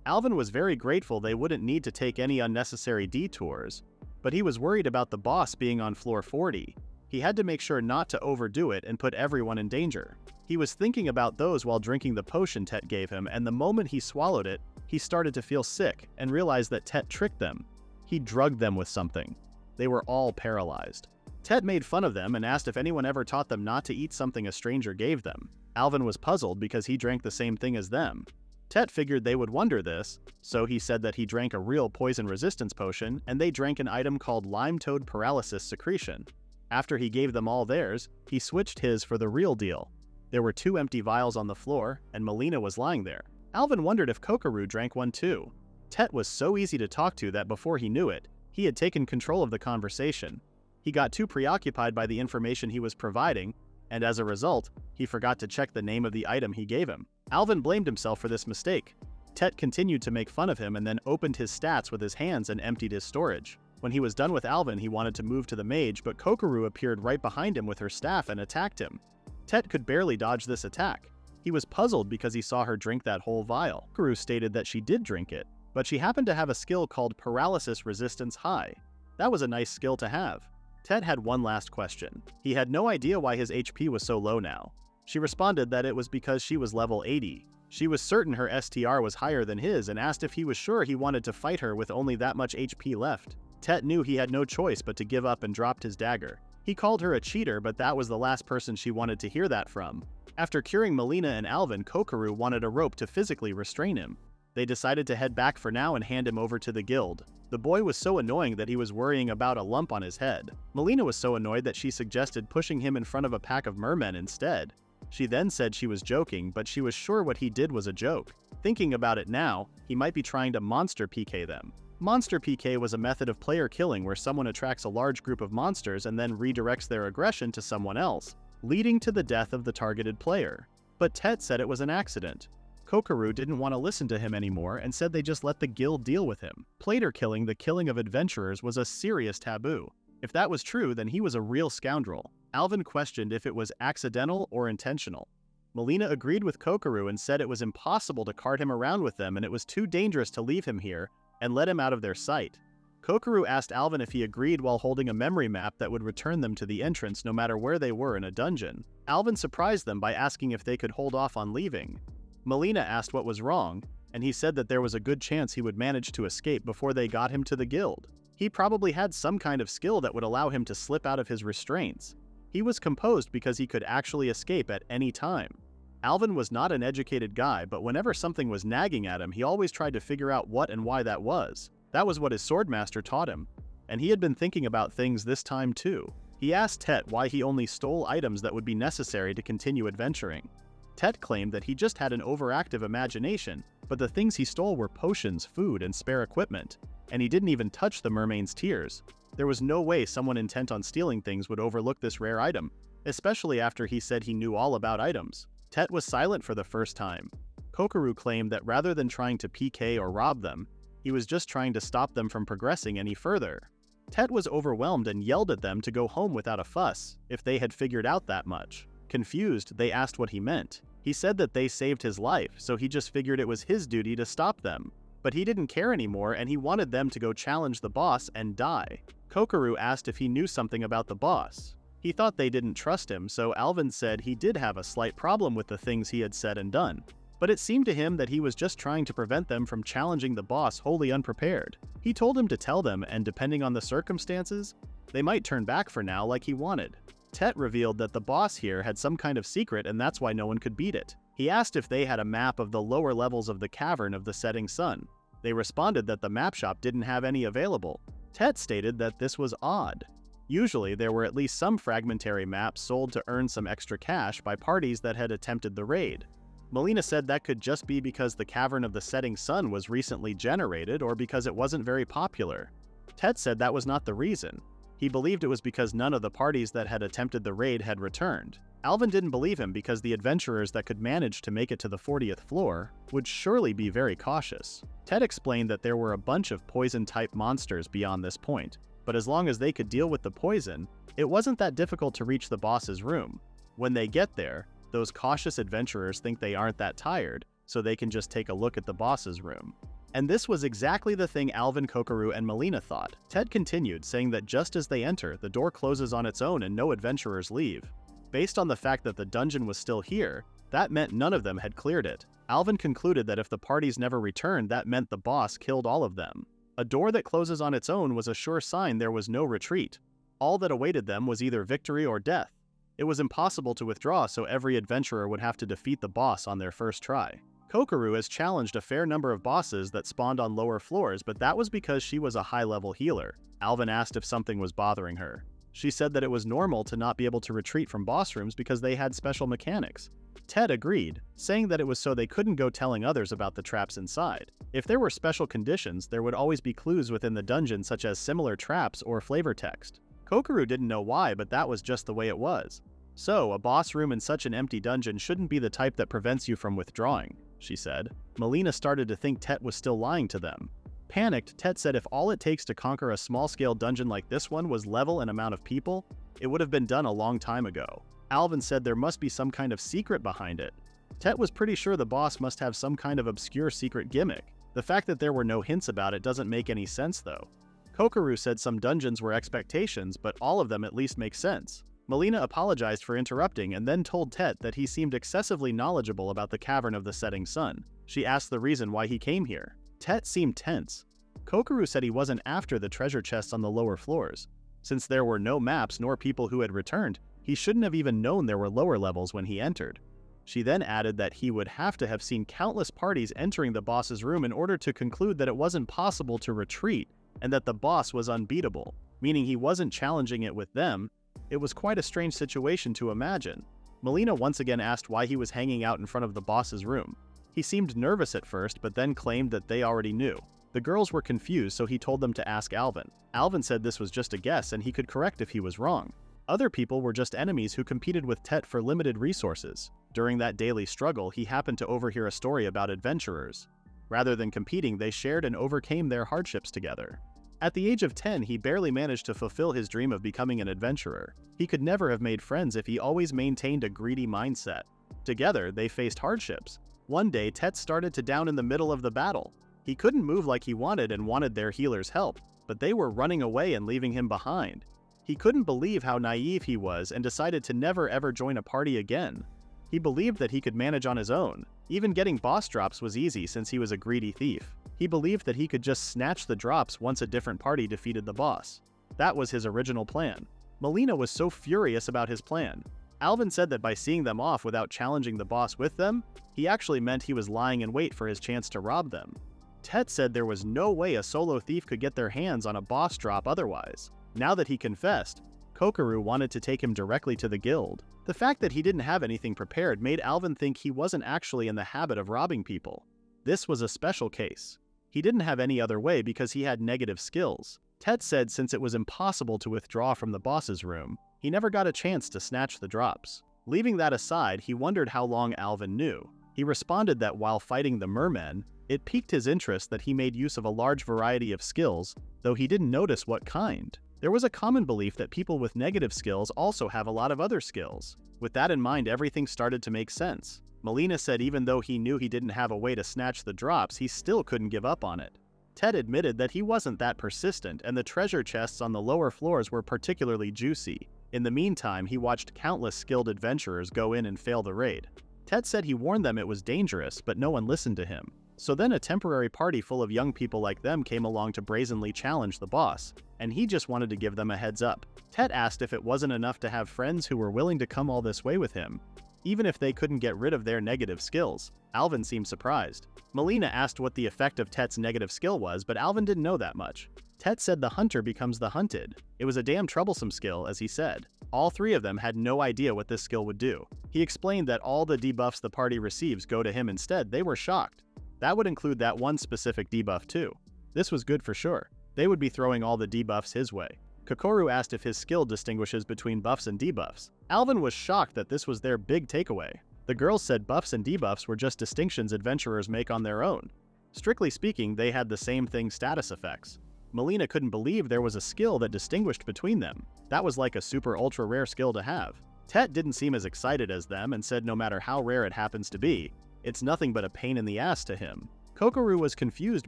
Alvin was very grateful they wouldn't need to take any unnecessary detours, but he was worried about the boss being on floor 40. He had to make sure not to overdo it and put everyone in danger. He was thinking about those while drinking the potion Tett gave him, and the moment he swallowed it, he started to feel sick and realized that Tett tricked them. He drugged them with something. They were all paralyzed. Tett made fun of them and asked if anyone ever taught them not to eat something a stranger gave them. Alvin was puzzled because he drank the same thing as them. Tett figured they would wonder this, so he said that he drank a real poison resistance potion and they drank an item called lime toad paralysis secretion. After he gave them all theirs, he switched his for the real deal. There were 2 empty vials on the floor, and Molina was lying there. Alvin wondered if Kokoru drank one too. Tett was so easy to talk to that before he knew it, he had taken control of the conversation. He got too preoccupied by the information he was providing, and as a result, he forgot to check the name of the item he gave him. Alvin blamed himself for this mistake. Tett continued to make fun of him and then opened his stats with his hands and emptied his storage. When he was done with Alvin, he wanted to move to the mage, but Kokoru appeared right behind him with her staff and attacked him. Tett could barely dodge this attack. He was puzzled because he saw her drink that whole vial. Kokoru stated that she did drink it, but she happened to have a skill called Paralysis Resistance High. That was a nice skill to have. Tett had one last question. He had no idea why his HP was so low now. She responded that it was because she was level 80. She was certain her STR was higher than his and asked if he was sure he wanted to fight her with only that much HP left. Tett knew he had no choice but to give up and dropped his dagger. He called her a cheater, but that was the last person she wanted to hear that from. After curing Molina and Alvin, Kokoru wanted a rope to physically restrain him. They decided to head back for now and hand him over to the guild. The boy was so annoying that he was worrying about a lump on his head. Molina was so annoyed that she suggested pushing him in front of a pack of mermen instead. She then said she was joking, but she was sure what he did was a joke. Thinking about it now, he might be trying to monster PK them. Monster PK was a method of player killing where someone attracts a large group of monsters and then redirects their aggression to someone else, leading to the death of the targeted player. But Tett said it was an accident. Kokoru didn't want to listen to him anymore and said they just let the guild deal with him. Player killing, the killing of adventurers, was a serious taboo. If that was true, then he was a real scoundrel. Alvin questioned if it was accidental or intentional. Molina agreed with Kokoru and said it was impossible to cart him around with them and it was too dangerous to leave him here and let him out of their sight. Kokoru asked Alvin if he agreed while holding a memory map that would return them to the entrance no matter where they were in a dungeon. Alvin surprised them by asking if they could hold off on leaving. Molina asked what was wrong, and he said that there was a good chance he would manage to escape before they got him to the guild. He probably had some kind of skill that would allow him to slip out of his restraints. He was composed because he could actually escape at any time. Alvin was not an educated guy, but whenever something was nagging at him, he always tried to figure out what and why that was. That was what his swordmaster taught him, and he had been thinking about things this time too. He asked Tett why he only stole items that would be necessary to continue adventuring. Tett claimed that he just had an overactive imagination, but the things he stole were potions, food, and spare equipment, and he didn't even touch the mermaid's tears. There was no way someone intent on stealing things would overlook this rare item, especially after he said he knew all about items. Tett was silent for the first time. Kokoru claimed that rather than trying to PK or rob them, he was just trying to stop them from progressing any further. Tett was overwhelmed and yelled at them to go home without a fuss, if they had figured out that much. Confused, they asked what he meant. He said that they saved his life, so he just figured it was his duty to stop them. But he didn't care anymore and he wanted them to go challenge the boss and die. Kokoru asked if he knew something about the boss. He thought they didn't trust him, so Alvin said he did have a slight problem with the things he had said and done. But it seemed to him that he was just trying to prevent them from challenging the boss wholly unprepared. He told him to tell them, and depending on the circumstances, they might turn back for now like he wanted. Tett revealed that the boss here had some kind of secret and that's why no one could beat it. He asked if they had a map of the lower levels of the cavern of the setting sun. They responded that the map shop didn't have any available. Tett stated that this was odd. Usually there were at least some fragmentary maps sold to earn some extra cash by parties that had attempted the raid. Molina said that could just be because the Cavern of the Setting Sun was recently generated or because it wasn't very popular. Tett said that was not the reason. He believed it was because none of the parties that had attempted the raid had returned. Alvin didn't believe him because the adventurers that could manage to make it to the 40th floor would surely be very cautious. Tett explained that there were a bunch of poison-type monsters beyond this point, but as long as they could deal with the poison, it wasn't that difficult to reach the boss's room. When they get there, those cautious adventurers think they aren't that tired, so they can just take a look at the boss's room. And this was exactly the thing Alvin, Kokoru, and Molina thought. Tett continued, saying that just as they enter, the door closes on its own and no adventurers leave. Based on the fact that the dungeon was still here, that meant none of them had cleared it. Alvin concluded that if the parties never returned, that meant the boss killed all of them. A door that closes on its own was a sure sign there was no retreat. All that awaited them was either victory or death. It was impossible to withdraw, so every adventurer would have to defeat the boss on their first try. Kokoru has challenged a fair number of bosses that spawned on lower floors, but that was because she was a high-level healer. Alvin asked if something was bothering her. She said that it was normal to not be able to retreat from boss rooms because they had special mechanics. Tett agreed, saying that it was so they couldn't go telling others about the traps inside. If there were special conditions, there would always be clues within the dungeon such as similar traps or flavor text. Kokoru didn't know why, but that was just the way it was. So, a boss room in such an empty dungeon shouldn't be the type that prevents you from withdrawing, she said. Molina started to think Tett was still lying to them. Panicked, Tett said if all it takes to conquer a small-scale dungeon like this one was level and amount of people, it would have been done a long time ago. Alvin said there must be some kind of secret behind it. Tett was pretty sure the boss must have some kind of obscure secret gimmick. The fact that there were no hints about it doesn't make any sense though. Kokoru said some dungeons were expectations, but all of them at least make sense. Molina apologized for interrupting and then told Tett that he seemed excessively knowledgeable about the Cavern of the Setting Sun. She asked the reason why he came here. Tett seemed tense. Kokoru said he wasn't after the treasure chests on the lower floors. Since there were no maps nor people who had returned, he shouldn't have even known there were lower levels when he entered. She then added that he would have to have seen countless parties entering the boss's room in order to conclude that it wasn't possible to retreat and that the boss was unbeatable, meaning he wasn't challenging it with them. It was quite a strange situation to imagine. Molina once again asked why he was hanging out in front of the boss's room. He seemed nervous at first, but then claimed that they already knew. The girls were confused, so he told them to ask Alvin. Alvin said this was just a guess and he could correct if he was wrong. Other people were just enemies who competed with Tett for limited resources. During that daily struggle, he happened to overhear a story about adventurers. Rather than competing, they shared and overcame their hardships together. At the age of 10, he barely managed to fulfill his dream of becoming an adventurer. He could never have made friends if he always maintained a greedy mindset. Together, they faced hardships. One day, Tett started to down in the middle of the battle. He couldn't move like he wanted and wanted their healers' help, but they were running away and leaving him behind. He couldn't believe how naive he was and decided to never ever join a party again. He believed that he could manage on his own. Even getting boss drops was easy since he was a greedy thief. He believed that he could just snatch the drops once a different party defeated the boss. That was his original plan. Molina was so furious about his plan. Alvin said that by seeing them off without challenging the boss with them, he actually meant he was lying in wait for his chance to rob them. Tett said there was no way a solo thief could get their hands on a boss drop otherwise. Now that he confessed, Kokoru wanted to take him directly to the guild. The fact that he didn't have anything prepared made Alvin think he wasn't actually in the habit of robbing people. This was a special case. He didn't have any other way because he had negative skills. Tett said since it was impossible to withdraw from the boss's room, he never got a chance to snatch the drops. Leaving that aside, he wondered how long Alvin knew. He responded that while fighting the mermen, It piqued his interest that he made use of a large variety of skills, though he didn't notice what kind. There was a common belief that people with negative skills also have a lot of other skills. With that in mind, everything started to make sense. Molina said even though he knew he didn't have a way to snatch the drops, he still couldn't give up on it. Tett admitted that he wasn't that persistent, and the treasure chests on the lower floors were particularly juicy. In the meantime, he watched countless skilled adventurers go in and fail the raid. Tett said he warned them it was dangerous, but no one listened to him. So then a temporary party full of young people like them came along to brazenly challenge the boss, and he just wanted to give them a heads up. Tett asked if it wasn't enough to have friends who were willing to come all this way with him, even if they couldn't get rid of their negative skills. Alvin seemed surprised. Molina asked what the effect of Tett's negative skill was, but Alvin didn't know that much. Tett said the hunter becomes the hunted. It was a damn troublesome skill, as he said. All three of them had no idea what this skill would do. He explained that all the debuffs the party receives go to him instead. They were shocked. That would include that one specific debuff too. This was good for sure. They would be throwing all the debuffs his way. Kokoru asked if his skill distinguishes between buffs and debuffs. Alvin was shocked that this was their big takeaway. The girls said buffs and debuffs were just distinctions adventurers make on their own. Strictly speaking, they had the same thing: status effects. Molina couldn't believe there was a skill that distinguished between them. That was like a super ultra rare skill to have. Tett didn't seem as excited as them and said no matter how rare it happens to be, it's nothing but a pain in the ass to him. Kokoru was confused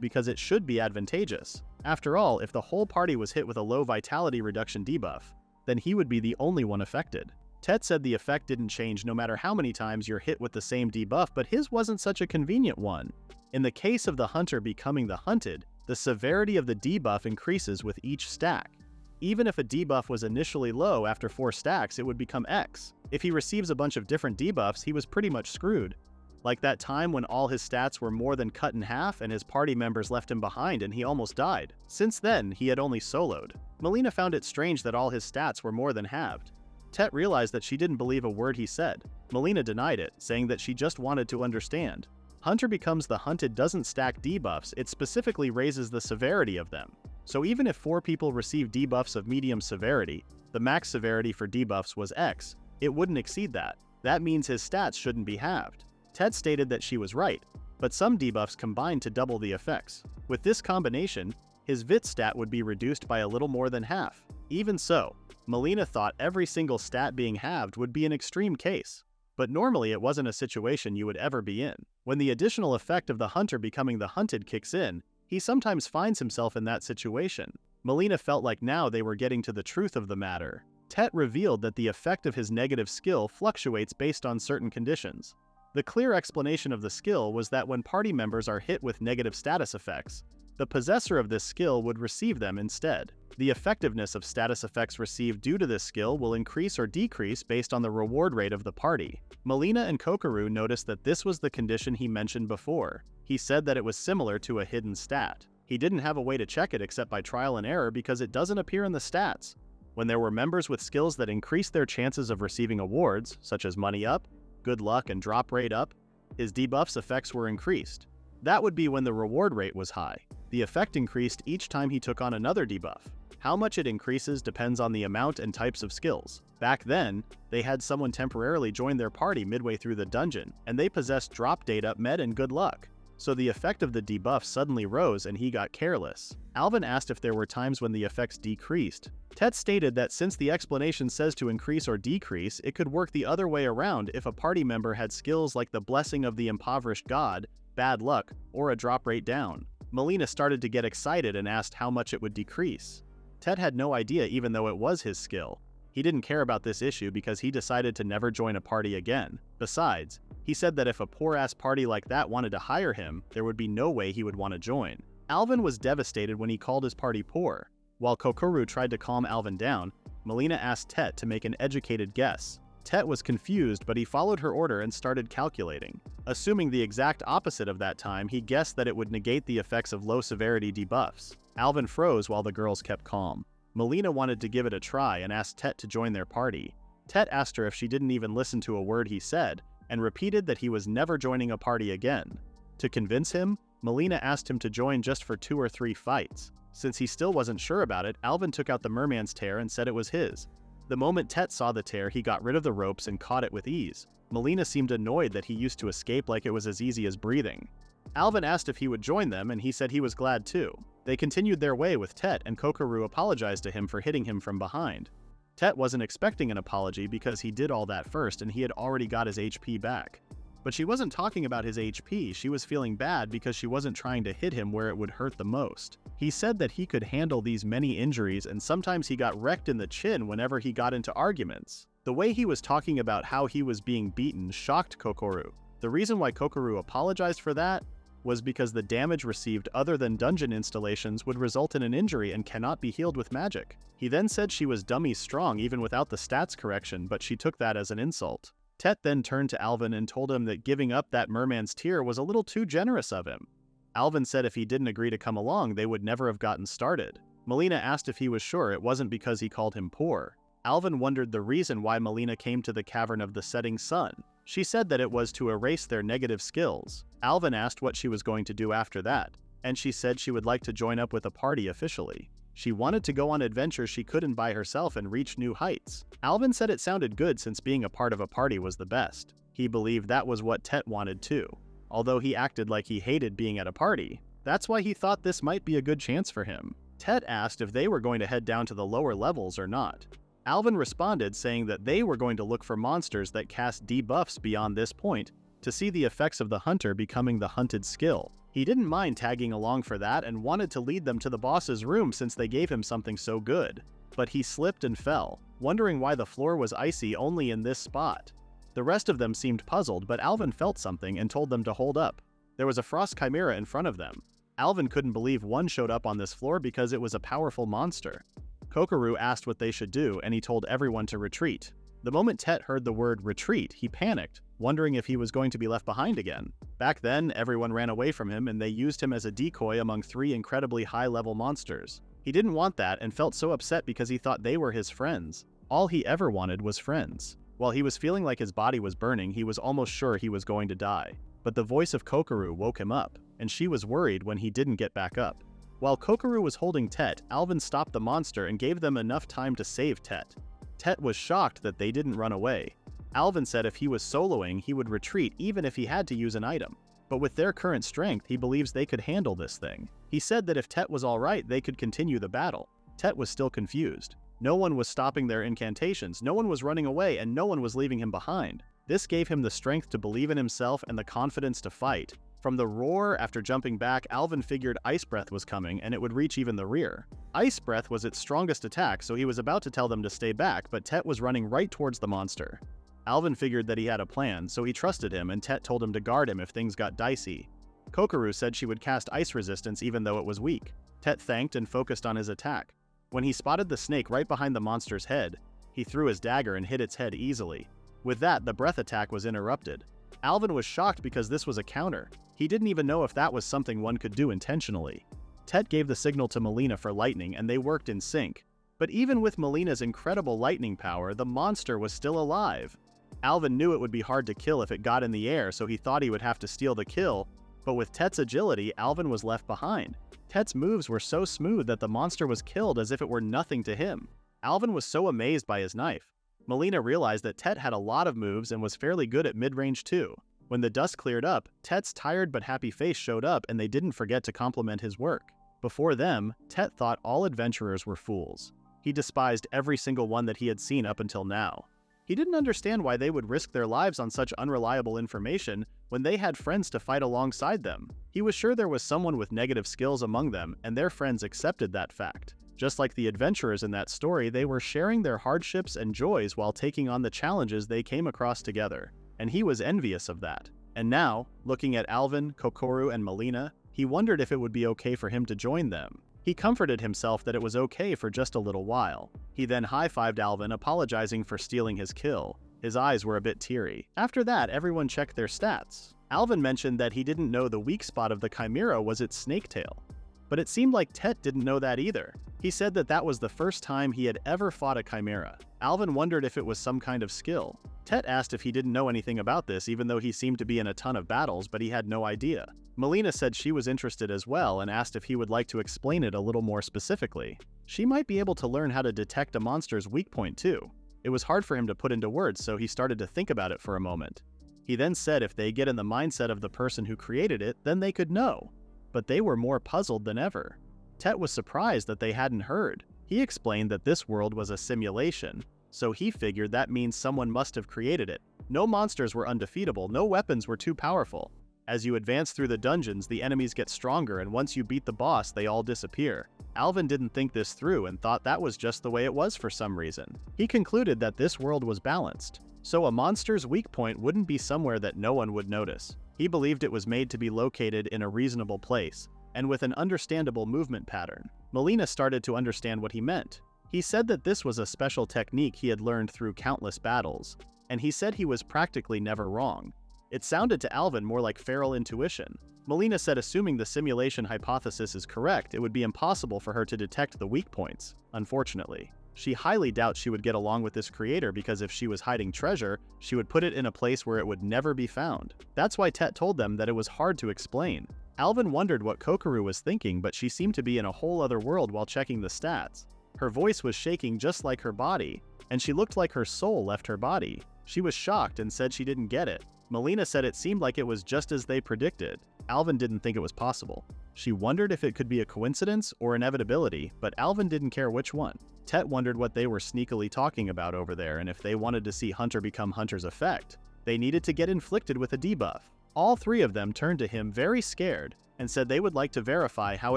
because it should be advantageous. After all, if the whole party was hit with a low vitality reduction debuff, then he would be the only one affected. Tett said the effect didn't change no matter how many times you're hit with the same debuff, but his wasn't such a convenient one. In the case of the hunter becoming the hunted, the severity of the debuff increases with each stack. Even if a debuff was initially low, after 4 stacks it would become X. If he receives a bunch of different debuffs, he was pretty much screwed. Like that time when all his stats were more than cut in half and his party members left him behind and he almost died. Since then, he had only soloed. Molina found it strange that all his stats were more than halved. Tett realized that she didn't believe a word he said. Molina denied it, saying that she just wanted to understand. Hunter becomes the hunted doesn't stack debuffs, it specifically raises the severity of them. So even if 4 people receive debuffs of medium severity, the max severity for debuffs was X, it wouldn't exceed that. That means his stats shouldn't be halved. Tett stated that she was right, but some debuffs combined to double the effects. With this combination, his VIT stat would be reduced by a little more than half. Even so, Molina thought every single stat being halved would be an extreme case. But normally it wasn't a situation you would ever be in. When the additional effect of the hunter becoming the hunted kicks in, he sometimes finds himself in that situation. Molina felt like now they were getting to the truth of the matter. Tett revealed that the effect of his negative skill fluctuates based on certain conditions. The clear explanation of the skill was that when party members are hit with negative status effects, the possessor of this skill would receive them instead. The effectiveness of status effects received due to this skill will increase or decrease based on the reward rate of the party. Molina and Kokoru noticed that this was the condition he mentioned before. He said that it was similar to a hidden stat. He didn't have a way to check it except by trial and error because it doesn't appear in the stats. When there were members with skills that increased their chances of receiving awards, such as money up, good luck, and drop rate up, his debuffs effects were increased. That would be when the reward rate was high. The effect increased each time he took on another debuff. How much it increases depends on the amount and types of skills. Back then, they had someone temporarily join their party midway through the dungeon, and they possessed drop date up med and good luck. So the effect of the debuff suddenly rose and he got careless. Alvin asked if there were times when the effects decreased. Tett stated that since the explanation says to increase or decrease, it could work the other way around if a party member had skills like the Blessing of the Impoverished God, Bad Luck, or a drop rate down. Molina started to get excited and asked how much it would decrease. Tett had no idea even though it was his skill. He didn't care about this issue because he decided to never join a party again. Besides, he said that if a poor-ass party like that wanted to hire him, there would be no way he would want to join. Alvin was devastated when he called his party poor. While Kokoru tried to calm Alvin down, Molina asked Tett to make an educated guess. Tett was confused, but he followed her order and started calculating. Assuming the exact opposite of that time, he guessed that it would negate the effects of low-severity debuffs. Alvin froze while the girls kept calm. Molina wanted to give it a try and asked Tett to join their party. Tett asked her if she didn't even listen to a word he said, and repeated that he was never joining a party again. To convince him, Molina asked him to join just for 2 or 3 fights. Since he still wasn't sure about it, Alvin took out the merman's tear and said it was his. The moment Tett saw the tear, he got rid of the ropes and caught it with ease. Molina seemed annoyed that he used to escape like it was as easy as breathing. Alvin asked if he would join them, and he said he was glad too. They continued their way with Tett, and Kokoru apologized to him for hitting him from behind. Tett wasn't expecting an apology because he did all that first and he had already got his HP back. But she wasn't talking about his HP, she was feeling bad because she wasn't trying to hit him where it would hurt the most. He said that he could handle these many injuries and sometimes he got wrecked in the chin whenever he got into arguments. The way he was talking about how he was being beaten shocked Kokoru. The reason why Kokoru apologized for that was because the damage received other than dungeon installations would result in an injury and cannot be healed with magic. He then said she was dummy strong even without the stats correction, but she took that as an insult. Tett then turned to Alvin and told him that giving up that merman's tear was a little too generous of him. Alvin said if he didn't agree to come along, they would never have gotten started. Molina asked if he was sure it wasn't because he called him poor. Alvin wondered the reason why Molina came to the Cavern of the Setting Sun. She said that it was to erase their negative skills. Alvin asked what she was going to do after that, and she said she would like to join up with a party officially. She wanted to go on adventures she couldn't by herself and reach new heights. Alvin said it sounded good since being a part of a party was the best. He believed that was what Tett wanted too. Although he acted like he hated being at a party, that's why he thought this might be a good chance for him. Tett asked if they were going to head down to the lower levels or not. Alvin responded saying that they were going to look for monsters that cast debuffs beyond this point to see the effects of the hunter becoming the hunted skill. He didn't mind tagging along for that and wanted to lead them to the boss's room since they gave him something so good. But he slipped and fell, wondering why the floor was icy only in this spot. The rest of them seemed puzzled, but Alvin felt something and told them to hold up. There was a frost chimera in front of them. Alvin couldn't believe one showed up on this floor because it was a powerful monster. Kokoru asked what they should do, and he told everyone to retreat. The moment Tett heard the word retreat, he panicked, wondering if he was going to be left behind again. Back then, everyone ran away from him and they used him as a decoy among 3 incredibly high-level monsters. He didn't want that and felt so upset because he thought they were his friends. All he ever wanted was friends. While he was feeling like his body was burning, he was almost sure he was going to die. But the voice of Kokoru woke him up, and she was worried when he didn't get back up. While Kokoru was holding Tett, Alvin stopped the monster and gave them enough time to save Tett. Tett was shocked that they didn't run away. Alvin said if he was soloing, he would retreat even if he had to use an item. But with their current strength, he believes they could handle this thing. He said that if Tett was alright, they could continue the battle. Tett was still confused. No one was stopping their incantations, no one was running away, and no one was leaving him behind. This gave him the strength to believe in himself and the confidence to fight. From the roar after jumping back, Alvin figured Ice Breath was coming and it would reach even the rear. Ice Breath was its strongest attack, so he was about to tell them to stay back, but Tett was running right towards the monster. Alvin figured that he had a plan, so he trusted him and Tett told him to guard him if things got dicey. Kokoru said she would cast ice resistance even though it was weak. Tett thanked and focused on his attack. When he spotted the snake right behind the monster's head, he threw his dagger and hit its head easily. With that, the breath attack was interrupted. Alvin was shocked because this was a counter. He didn't even know if that was something one could do intentionally. Tett gave the signal to Molina for lightning and they worked in sync. But even with Molina's incredible lightning power, the monster was still alive. Alvin knew it would be hard to kill if it got in the air, so he thought he would have to steal the kill, but with Tett's agility, Alvin was left behind. Tett's moves were so smooth that the monster was killed as if it were nothing to him. Alvin was so amazed by his knife. Molina realized that Tett had a lot of moves and was fairly good at mid-range too. When the dust cleared up, Tett's tired but happy face showed up and they didn't forget to compliment his work. Before them, Tett thought all adventurers were fools. He despised every single one that he had seen up until now. He didn't understand why they would risk their lives on such unreliable information when they had friends to fight alongside them. He was sure there was someone with negative skills among them, and their friends accepted that fact. Just like the adventurers in that story, they were sharing their hardships and joys while taking on the challenges they came across together, and he was envious of that. And now, looking at Alvin, Kokoru, and Molina, he wondered if it would be okay for him to join them. He comforted himself that it was okay for just a little while. He then high-fived Alvin, apologizing for stealing his kill. His eyes were a bit teary. After that, everyone checked their stats. Alvin mentioned that he didn't know the weak spot of the Chimera was its snake tail. But it seemed like Tett didn't know that either. He said that that was the first time he had ever fought a Chimera. Alvin wondered if it was some kind of skill. Tett asked if he didn't know anything about this, even though he seemed to be in a ton of battles, but he had no idea. Molina said she was interested as well and asked if he would like to explain it a little more specifically. She might be able to learn how to detect a monster's weak point too. It was hard for him to put into words, so he started to think about it for a moment. He then said if they get in the mindset of the person who created it, then they could know. But they were more puzzled than ever. Tett was surprised that they hadn't heard. He explained that this world was a simulation, so he figured that means someone must have created it. No monsters were undefeatable, no weapons were too powerful. As you advance through the dungeons, the enemies get stronger, and once you beat the boss, they all disappear. Alvin didn't think this through and thought that was just the way it was for some reason. He concluded that this world was balanced, so a monster's weak point wouldn't be somewhere that no one would notice. He believed it was made to be located in a reasonable place, and with an understandable movement pattern. Molina started to understand what he meant. He said that this was a special technique he had learned through countless battles, and he said he was practically never wrong. It sounded to Alvin more like feral intuition. Molina said assuming the simulation hypothesis is correct, it would be impossible for her to detect the weak points, unfortunately. She highly doubts she would get along with this creator because if she was hiding treasure, she would put it in a place where it would never be found. That's why Tett told them that it was hard to explain. Alvin wondered what Kokoru was thinking, but she seemed to be in a whole other world while checking the stats. Her voice was shaking just like her body, and she looked like her soul left her body. She was shocked and said she didn't get it. Molina said it seemed like it was just as they predicted. Alvin didn't think it was possible. She wondered if it could be a coincidence or inevitability, but Alvin didn't care which one. Tett wondered what they were sneakily talking about over there and if they wanted to see Hunter become Hunter's effect. They needed to get inflicted with a debuff. All three of them turned to him very scared and said they would like to verify how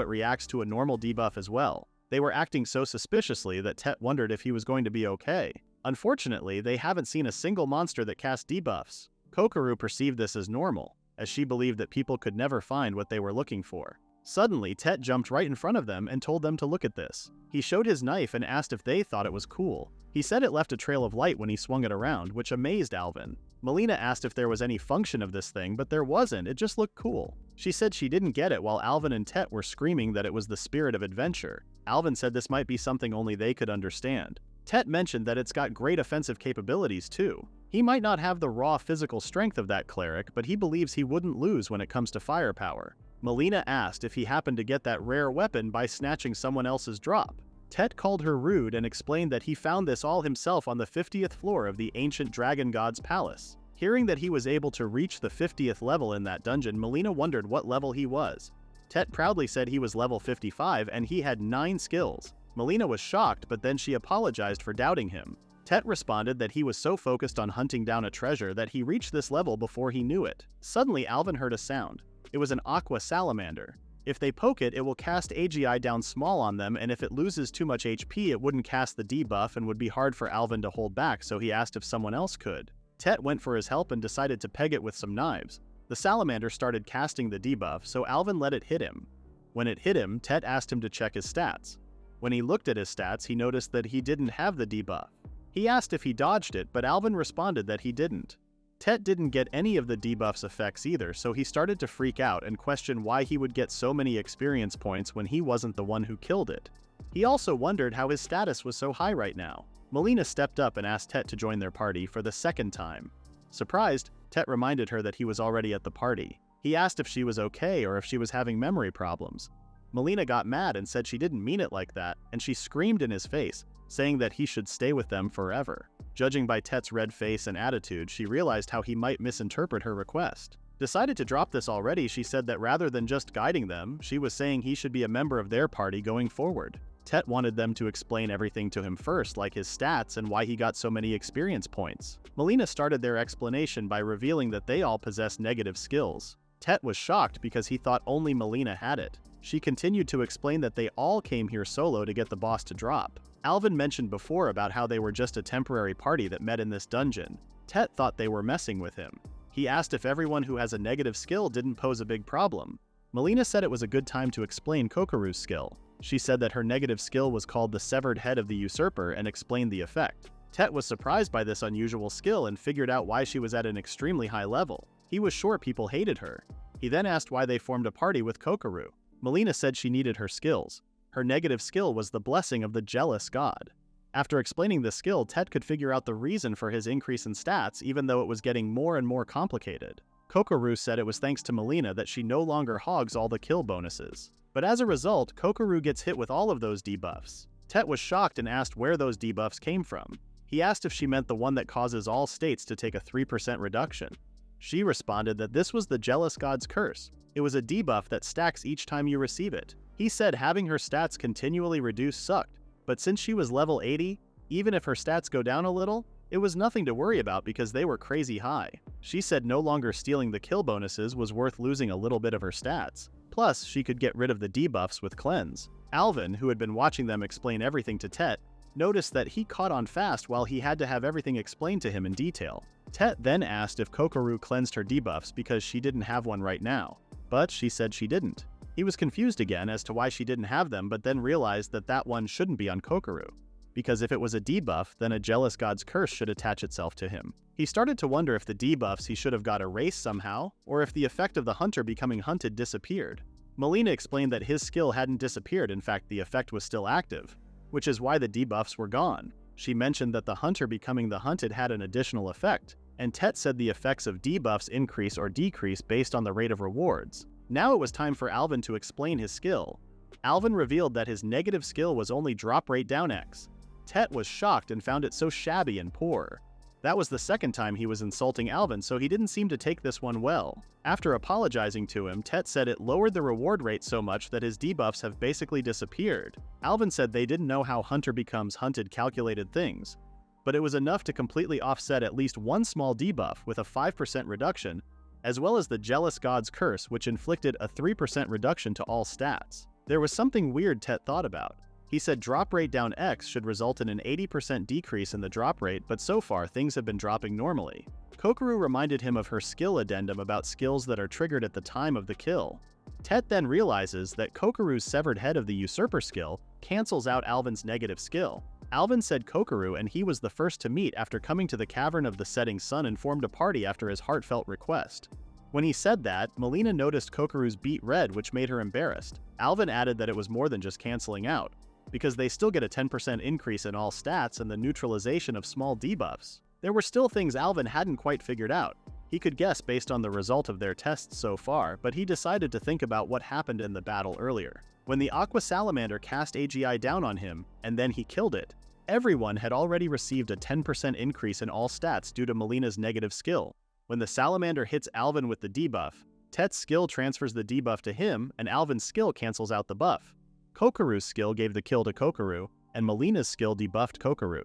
it reacts to a normal debuff as well. They were acting so suspiciously that Tett wondered if he was going to be okay. Unfortunately, they haven't seen a single monster that casts debuffs. Kokoru perceived this as normal, as she believed that people could never find what they were looking for. Suddenly, Tett jumped right in front of them and told them to look at this. He showed his knife and asked if they thought it was cool. He said it left a trail of light when he swung it around, which amazed Alvin. Molina asked if there was any function of this thing, but there wasn't, it just looked cool. She said she didn't get it while Alvin and Tett were screaming that it was the spirit of adventure. Alvin said this might be something only they could understand. Tett mentioned that it's got great offensive capabilities too. He might not have the raw physical strength of that cleric, but he believes he wouldn't lose when it comes to firepower. Molina asked if he happened to get that rare weapon by snatching someone else's drop. Tett called her rude and explained that he found this all himself on the 50th floor of the ancient dragon god's palace. Hearing that he was able to reach the 50th level in that dungeon, Molina wondered what level he was. Tett proudly said he was level 55 and he had 9 skills. Molina was shocked, but then she apologized for doubting him. Tett responded that he was so focused on hunting down a treasure that he reached this level before he knew it. Suddenly, Alvin heard a sound. It was an aqua salamander. If they poke it, it will cast AGI down small on them, and if it loses too much HP, it wouldn't cast the debuff and would be hard for Alvin to hold back, so he asked if someone else could. Tett went for his help and decided to peg it with some knives. The salamander started casting the debuff, so Alvin let it hit him. When it hit him, Tett asked him to check his stats. When he looked at his stats, he noticed that he didn't have the debuff. He asked if he dodged it, but Alvin responded that he didn't. Tett didn't get any of the debuff's effects either, so he started to freak out and question why he would get so many experience points when he wasn't the one who killed it. He also wondered how his status was so high right now. Molina stepped up and asked Tett to join their party for the second time. Surprised, Tett reminded her that he was already at the party. He asked if she was okay or if she was having memory problems. Molina got mad and said she didn't mean it like that, and she screamed in his face, saying that he should stay with them forever. Judging by Tett's red face and attitude, she realized how he might misinterpret her request. Decided to drop this already, she said that rather than just guiding them, she was saying he should be a member of their party going forward. Tett wanted them to explain everything to him first, like his stats and why he got so many experience points. Molina started their explanation by revealing that they all possess negative skills. Tett was shocked because he thought only Molina had it. She continued to explain that they all came here solo to get the boss to drop. Alvin mentioned before about how they were just a temporary party that met in this dungeon. Tett thought they were messing with him. He asked if everyone who has a negative skill didn't pose a big problem. Molina said it was a good time to explain Kokoru's skill. She said that her negative skill was called the severed head of the usurper and explained the effect. Tett was surprised by this unusual skill and figured out why she was at an extremely high level. He was sure people hated her. He then asked why they formed a party with Kokoru. Molina said she needed her skills. Her negative skill was the blessing of the jealous god. After explaining the skill, Tett could figure out the reason for his increase in stats, even though it was getting more and more complicated. Kokoru said it was thanks to Molina that she no longer hogs all the kill bonuses. But as a result, Kokoru gets hit with all of those debuffs. Tett was shocked and asked where those debuffs came from. He asked if she meant the one that causes all states to take a 3% reduction. She responded that this was the jealous god's curse. It was a debuff that stacks each time you receive it. He said having her stats continually reduced sucked, but since she was level 80, even if her stats go down a little, it was nothing to worry about because they were crazy high. She said no longer stealing the kill bonuses was worth losing a little bit of her stats. Plus, she could get rid of the debuffs with cleanse. Alvin, who had been watching them explain everything to Tett, noticed that he caught on fast while he had to have everything explained to him in detail. Tett then asked if Kokoru cleansed her debuffs because she didn't have one right now, but she said she didn't. He was confused again as to why she didn't have them, but then realized that that one shouldn't be on Kokoru, because if it was a debuff, then a jealous god's curse should attach itself to him. He started to wonder if the debuffs he should have got erased somehow, or if the effect of the hunter becoming hunted disappeared. Molina explained that his skill hadn't disappeared, in fact the effect was still active, which is why the debuffs were gone. She mentioned that the hunter becoming the hunted had an additional effect, and Tett said the effects of debuffs increase or decrease based on the rate of rewards. Now it was time for Alvin to explain his skill. Alvin revealed that his negative skill was only drop rate down X. Tett was shocked and found it so shabby and poor. That was the second time he was insulting Alvin, so he didn't seem to take this one well. After apologizing to him, Tett said it lowered the reward rate so much that his debuffs have basically disappeared. Alvin said they didn't know how hunter becomes hunted calculated things, but it was enough to completely offset at least one small debuff with a 5% reduction, as well as the jealous god's curse, which inflicted a 3% reduction to all stats. There was something weird Tett thought about. He said drop rate down X should result in an 80% decrease in the drop rate, but so far things have been dropping normally. Kokoru reminded him of her skill addendum about skills that are triggered at the time of the kill. Tett then realizes that Kokoru's severed head of the usurper skill cancels out Alvin's negative skill. Alvin said Kokoru and he was the first to meet after coming to the Cavern of the Setting Sun and formed a party after his heartfelt request. When he said that, Molina noticed Kokoru's beat red, which made her embarrassed. Alvin added that it was more than just canceling out, because they still get a 10% increase in all stats and the neutralization of small debuffs. There were still things Alvin hadn't quite figured out. He could guess based on the result of their tests so far, but he decided to think about what happened in the battle earlier. When the Aqua Salamander cast AGI down on him, and then he killed it, everyone had already received a 10% increase in all stats due to Molina's negative skill. When the Salamander hits Alvin with the debuff, Tett's skill transfers the debuff to him, and Alvin's skill cancels out the buff. Kokoru's skill gave the kill to Kokoru, and Molina's skill debuffed Kokoru.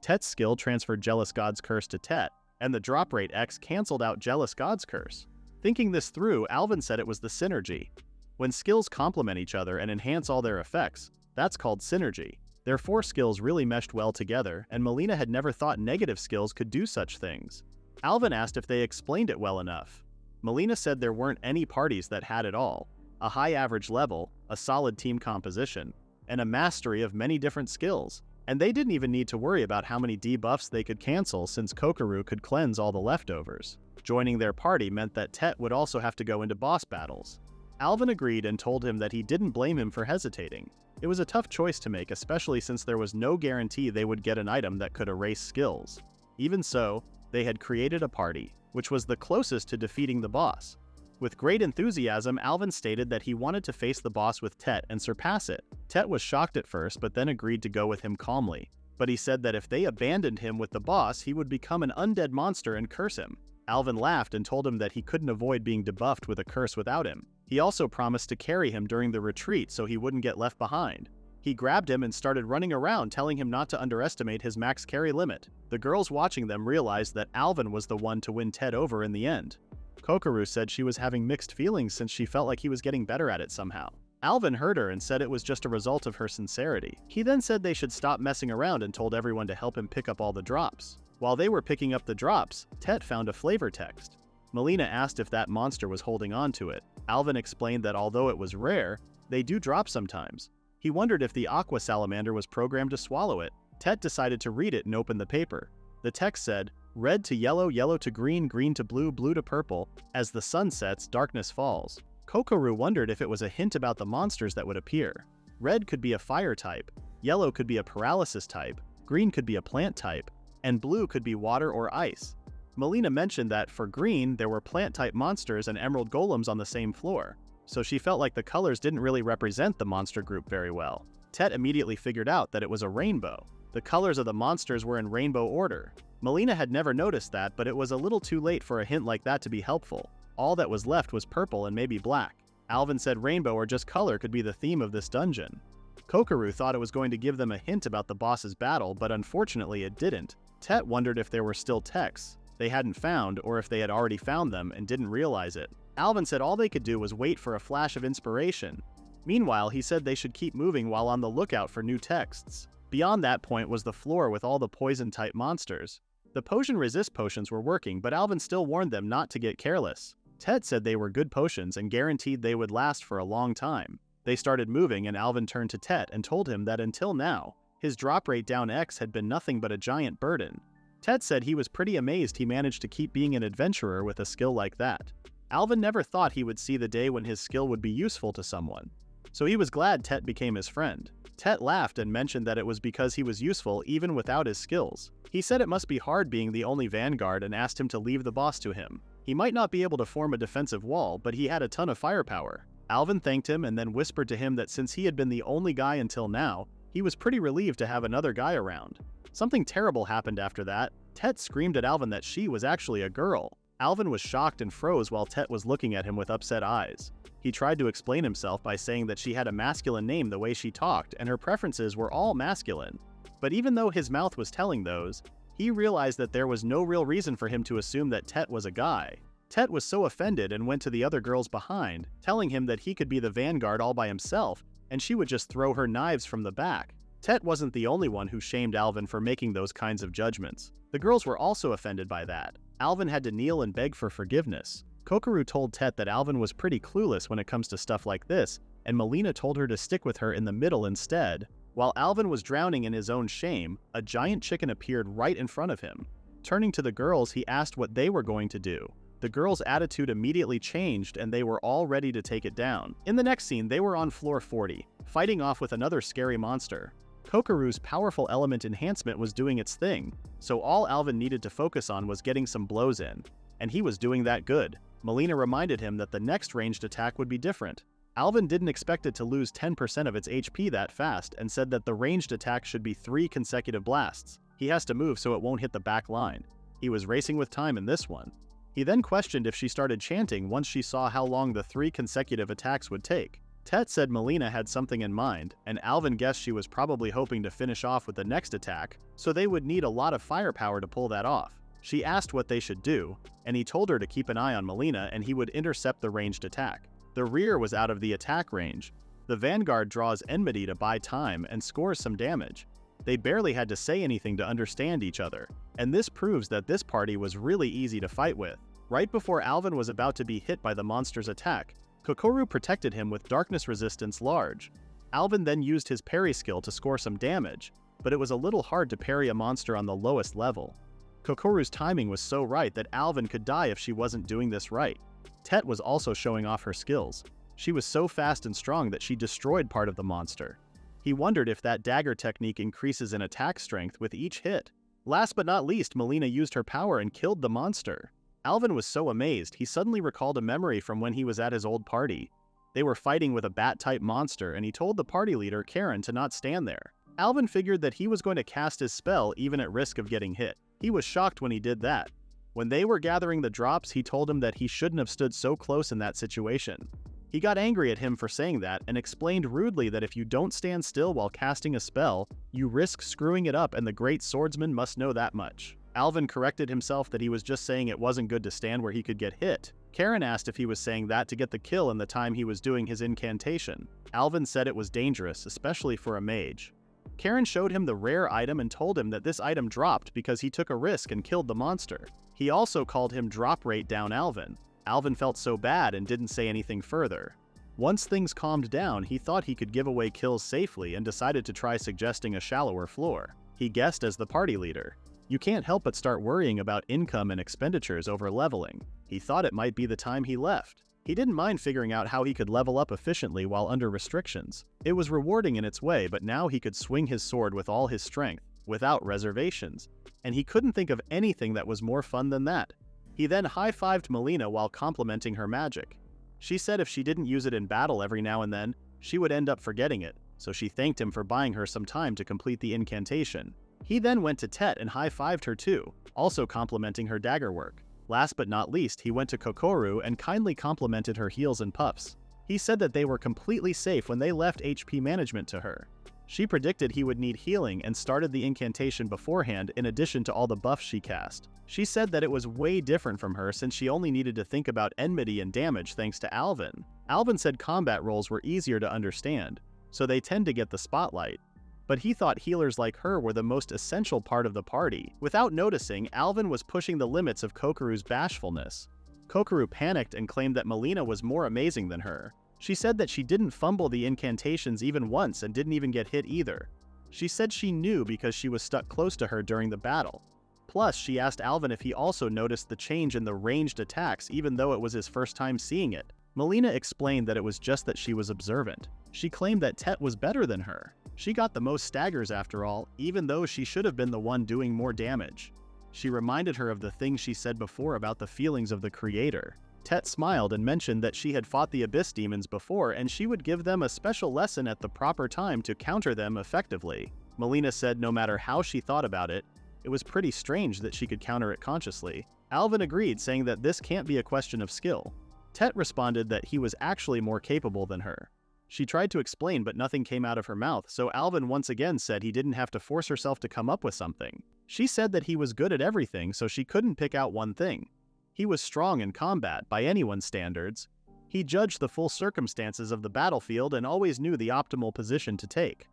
Tett's skill transferred Jealous God's Curse to Tett, and the drop rate X cancelled out Jealous God's Curse. Thinking this through, Alvin said it was the synergy. When skills complement each other and enhance all their effects, that's called synergy. Their four skills really meshed well together, and Molina had never thought negative skills could do such things. Alvin asked if they explained it well enough. Molina said there weren't any parties that had it all. A high average level, a solid team composition, and a mastery of many different skills. And they didn't even need to worry about how many debuffs they could cancel since Kokoru could cleanse all the leftovers. Joining their party meant that Tett would also have to go into boss battles. Alvin agreed and told him that he didn't blame him for hesitating. It was a tough choice to make, especially since there was no guarantee they would get an item that could erase skills. Even so, they had created a party, which was the closest to defeating the boss. With great enthusiasm, Alvin stated that he wanted to face the boss with Tett and surpass it. Tett was shocked at first, but then agreed to go with him calmly. But he said that if they abandoned him with the boss, he would become an undead monster and curse him. Alvin laughed and told him that he couldn't avoid being debuffed with a curse without him. He also promised to carry him during the retreat so he wouldn't get left behind. He grabbed him and started running around, telling him not to underestimate his max carry limit. The girls watching them realized that Alvin was the one to win Tett over in the end. Kokoru said she was having mixed feelings since she felt like he was getting better at it somehow. Alvin heard her and said it was just a result of her sincerity. He then said they should stop messing around and told everyone to help him pick up all the drops. While they were picking up the drops, Tett found a flavor text. Molina asked if that monster was holding on to it. Alvin explained that although it was rare, they do drop sometimes. He wondered if the Aqua Salamander was programmed to swallow it. Tett decided to read it and open the paper. The text said, "Red to yellow, yellow to green, green to blue, blue to purple. As the sun sets, darkness falls." Kokoru wondered if it was a hint about the monsters that would appear. Red could be a fire type, yellow could be a paralysis type, green could be a plant type, and blue could be water or ice. Molina mentioned that for green, there were plant-type monsters and emerald golems on the same floor, so she felt like the colors didn't really represent the monster group very well. Tett immediately figured out that it was a rainbow. The colors of the monsters were in rainbow order. Molina had never noticed that, but it was a little too late for a hint like that to be helpful. All that was left was purple and maybe black. Alvin said rainbow or just color could be the theme of this dungeon. Kokoru thought it was going to give them a hint about the boss's battle, but unfortunately it didn't. Tett wondered if there were still texts they hadn't found, or if they had already found them and didn't realize it. Alvin said all they could do was wait for a flash of inspiration. Meanwhile, he said they should keep moving while on the lookout for new texts. Beyond that point was the floor with all the poison-type monsters. The potion resist potions were working, but Alvin still warned them not to get careless. Tett said they were good potions and guaranteed they would last for a long time. They started moving and Alvin turned to Tett and told him that until now, his drop rate down X had been nothing but a giant burden. Tett said he was pretty amazed he managed to keep being an adventurer with a skill like that. Alvin never thought he would see the day when his skill would be useful to someone, so he was glad Tett became his friend. Tett laughed and mentioned that it was because he was useful even without his skills. He said it must be hard being the only vanguard and asked him to leave the boss to him. He might not be able to form a defensive wall, but he had a ton of firepower. Alvin thanked him and then whispered to him that since he had been the only guy until now, he was pretty relieved to have another guy around. Something terrible happened after that. Tett screamed at Alvin that she was actually a girl. Alvin was shocked and froze while Tett was looking at him with upset eyes. He tried to explain himself by saying that she had a masculine name the way she talked and her preferences were all masculine. But even though his mouth was telling those, he realized that there was no real reason for him to assume that Tett was a guy. Tett was so offended and went to the other girls behind, telling him that he could be the vanguard all by himself and she would just throw her knives from the back. Tett wasn't the only one who shamed Alvin for making those kinds of judgments. The girls were also offended by that. Alvin had to kneel and beg for forgiveness. Kokoru told Tett that Alvin was pretty clueless when it comes to stuff like this, and Molina told her to stick with her in the middle instead. While Alvin was drowning in his own shame, a giant chicken appeared right in front of him. Turning to the girls, he asked what they were going to do. The girls' attitude immediately changed and they were all ready to take it down. In the next scene, they were on floor 40, fighting off with another scary monster. Kokoru's powerful element enhancement was doing its thing, so all Alvin needed to focus on was getting some blows in, and he was doing that good. Molina reminded him that the next ranged attack would be different. Alvin didn't expect it to lose 10% of its HP that fast and said that the ranged attack should be 3 consecutive blasts. He has to move so it won't hit the back line. He was racing with time in this one. He then questioned if she started chanting once she saw how long the 3 consecutive attacks would take. Tett said Molina had something in mind, and Alvin guessed she was probably hoping to finish off with the next attack, so they would need a lot of firepower to pull that off. She asked what they should do, and he told her to keep an eye on Molina and he would intercept the ranged attack. The rear was out of the attack range. The vanguard draws enmity to buy time and scores some damage. They barely had to say anything to understand each other, and this proves that this party was really easy to fight with. Right before Alvin was about to be hit by the monster's attack, Kokoru protected him with darkness resistance large. Alvin then used his parry skill to score some damage, but it was a little hard to parry a monster on the lowest level. Kokoru's timing was so right that Alvin could die if she wasn't doing this right. Tett was also showing off her skills. She was so fast and strong that she destroyed part of the monster. He wondered if that dagger technique increases in attack strength with each hit. Last but not least, Molina used her power and killed the monster. Alvin was so amazed, he suddenly recalled a memory from when he was at his old party. They were fighting with a bat-type monster, and he told the party leader, Karen, to not stand there. Alvin figured that he was going to cast his spell even at risk of getting hit. He was shocked when he did that. When they were gathering the drops, he told him that he shouldn't have stood so close in that situation. He got angry at him for saying that and explained rudely that if you don't stand still while casting a spell, you risk screwing it up, and the great swordsman must know that much. Alvin corrected himself that he was just saying it wasn't good to stand where he could get hit. Karen asked if he was saying that to get the kill in the time he was doing his incantation. Alvin said it was dangerous, especially for a mage. Karen showed him the rare item and told him that this item dropped because he took a risk and killed the monster. He also called him drop rate down Alvin. Alvin felt so bad and didn't say anything further. Once things calmed down, he thought he could give away kills safely and decided to try suggesting a shallower floor. He guessed as the party leader. You can't help but start worrying about income and expenditures over leveling. He thought it might be the time he left. He didn't mind figuring out how he could level up efficiently while under restrictions. It was rewarding in its way, but now he could swing his sword with all his strength, without reservations. And he couldn't think of anything that was more fun than that. He then high-fived Molina while complimenting her magic. She said if she didn't use it in battle every now and then, she would end up forgetting it, so she thanked him for buying her some time to complete the incantation. He then went to Tett and high-fived her too, also complimenting her dagger work. Last but not least, he went to Kokoru and kindly complimented her heels and puffs. He said that they were completely safe when they left HP management to her. She predicted he would need healing and started the incantation beforehand in addition to all the buffs she cast. She said that it was way different from her since she only needed to think about enmity and damage thanks to Alvin. Alvin said combat roles were easier to understand, so they tend to get the spotlight. But he thought healers like her were the most essential part of the party. Without noticing, Alvin was pushing the limits of Kokoru's bashfulness. Kokoru panicked and claimed that Molina was more amazing than her. She said that she didn't fumble the incantations even once and didn't even get hit either. She said she knew because she was stuck close to her during the battle. Plus, she asked Alvin if he also noticed the change in the ranged attacks even though it was his first time seeing it. Molina explained that it was just that she was observant. She claimed that Tett was better than her. She got the most staggers after all, even though she should have been the one doing more damage. She reminded her of the things she said before about the feelings of the creator. Tett smiled and mentioned that she had fought the Abyss demons before and she would give them a special lesson at the proper time to counter them effectively. Molina said no matter how she thought about it, it was pretty strange that she could counter it consciously. Alvin agreed, saying that this can't be a question of skill. Tett responded that he was actually more capable than her. She tried to explain, but nothing came out of her mouth, so Alvin once again said he didn't have to force herself to come up with something. She said that he was good at everything, so she couldn't pick out one thing. He was strong in combat, by anyone's standards. He judged the full circumstances of the battlefield and always knew the optimal position to take.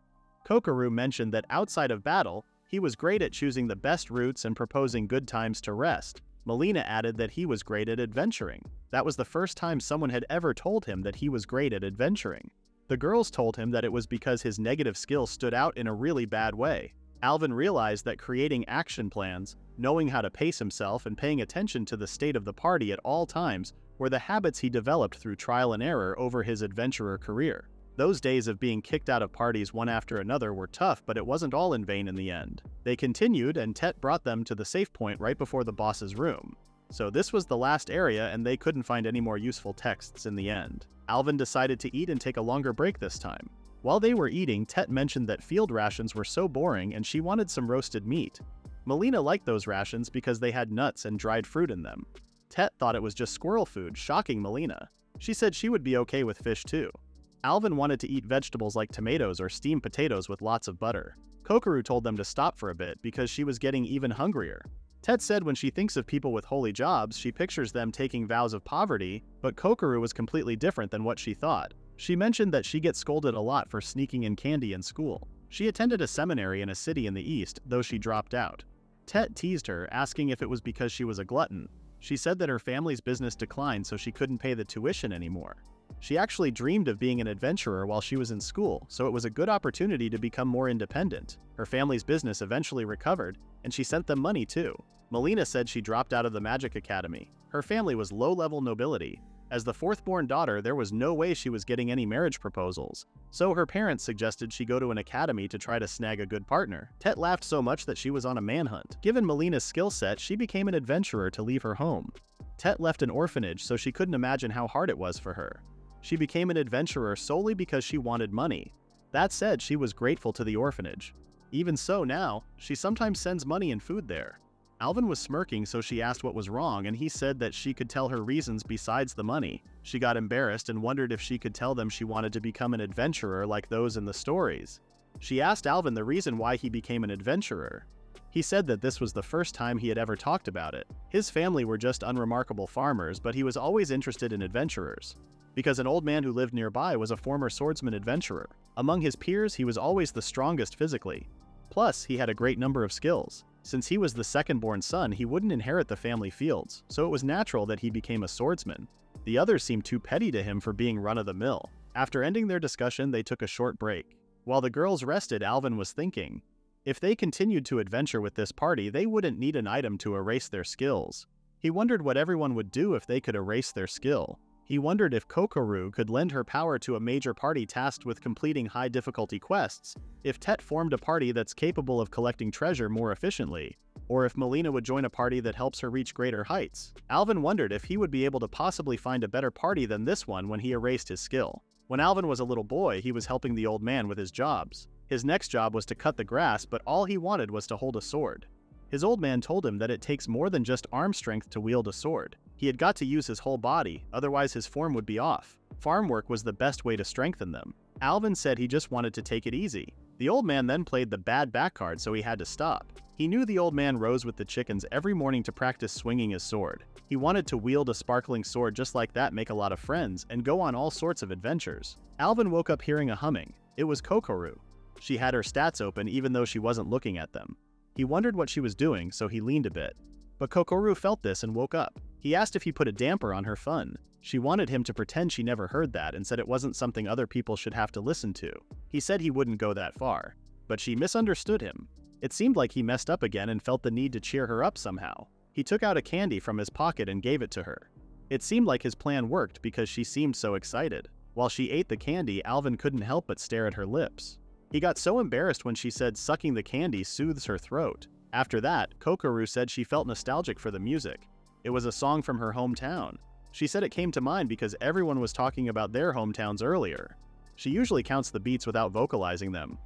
Kokoru mentioned that outside of battle, he was great at choosing the best routes and proposing good times to rest. Molina added that he was great at adventuring. That was the first time someone had ever told him that he was great at adventuring. The girls told him that it was because his negative skills stood out in a really bad way. Alvin realized that creating action plans, knowing how to pace himself, and paying attention to the state of the party at all times were the habits he developed through trial and error over his adventurer career. Those days of being kicked out of parties one after another were tough, but it wasn't all in vain in the end. They continued, and Tett brought them to the safe point right before the boss's room. So this was the last area, and they couldn't find any more useful texts in the end. Alvin decided to eat and take a longer break this time. While they were eating, Tett mentioned that field rations were so boring and she wanted some roasted meat. Molina liked those rations because they had nuts and dried fruit in them. Tett thought it was just squirrel food, shocking Molina. She said she would be okay with fish too. Alvin wanted to eat vegetables like tomatoes or steamed potatoes with lots of butter. Kokoru told them to stop for a bit because she was getting even hungrier. Tett said when she thinks of people with holy jobs, she pictures them taking vows of poverty, but Kokoru was completely different than what she thought. She mentioned that she gets scolded a lot for sneaking in candy in school. She attended a seminary in a city in the east, though she dropped out. Tett teased her, asking if it was because she was a glutton. She said that her family's business declined so she couldn't pay the tuition anymore. She actually dreamed of being an adventurer while she was in school, so it was a good opportunity to become more independent. Her family's business eventually recovered, and she sent them money too. Molina said she dropped out of the Magic Academy. Her family was low-level nobility. As the fourth-born daughter, there was no way she was getting any marriage proposals, so her parents suggested she go to an academy to try to snag a good partner. Tett laughed so much that she was on a manhunt. Given Molina's skill set, she became an adventurer to leave her home. Tett left an orphanage, so she couldn't imagine how hard it was for her. She became an adventurer solely because she wanted money. That said, she was grateful to the orphanage. Even so now, she sometimes sends money and food there. Alvin was smirking, so she asked what was wrong, and he said that she could tell her reasons besides the money. She got embarrassed and wondered if she could tell them she wanted to become an adventurer like those in the stories. She asked Alvin the reason why he became an adventurer. He said that this was the first time he had ever talked about it. His family were just unremarkable farmers, but he was always interested in adventurers. Because an old man who lived nearby was a former swordsman adventurer. Among his peers, he was always the strongest physically. Plus, he had a great number of skills. Since he was the second-born son, he wouldn't inherit the family fields, so it was natural that he became a swordsman. The others seemed too petty to him for being run-of-the-mill. After ending their discussion, they took a short break. While the girls rested, Alvin was thinking, if they continued to adventure with this party, they wouldn't need an item to erase their skills. He wondered what everyone would do if they could erase their skill. He wondered if Kokoru could lend her power to a major party tasked with completing high-difficulty quests, if Tett formed a party that's capable of collecting treasure more efficiently, or if Molina would join a party that helps her reach greater heights. Alvin wondered if he would be able to possibly find a better party than this one when he erased his skill. When Alvin was a little boy, he was helping the old man with his jobs. His next job was to cut the grass, but all he wanted was to hold a sword. His old man told him that it takes more than just arm strength to wield a sword. He had got to use his whole body, otherwise his form would be off. Farm work was the best way to strengthen them. Alvin said he just wanted to take it easy. The old man then played the bad back card, so he had to stop. He knew the old man rose with the chickens every morning to practice swinging his sword. He wanted to wield a sparkling sword just like that, make a lot of friends, and go on all sorts of adventures. Alvin woke up hearing a humming. It was Kokoru. She had her stats open even though she wasn't looking at them. He wondered what she was doing, so he leaned a bit. But Kokoru felt this and woke up. He asked if he put a damper on her fun. She wanted him to pretend she never heard that and said it wasn't something other people should have to listen to. He said he wouldn't go that far. But she misunderstood him. It seemed like he messed up again and felt the need to cheer her up somehow. He took out a candy from his pocket and gave it to her. It seemed like his plan worked because she seemed so excited. While she ate the candy, Alvin couldn't help but stare at her lips. He got so embarrassed when she said sucking the candy soothes her throat. After that, Kokoru said she felt nostalgic for the music. It was a song from her hometown. She said it came to mind because everyone was talking about their hometowns earlier. She usually counts the beats without vocalizing them.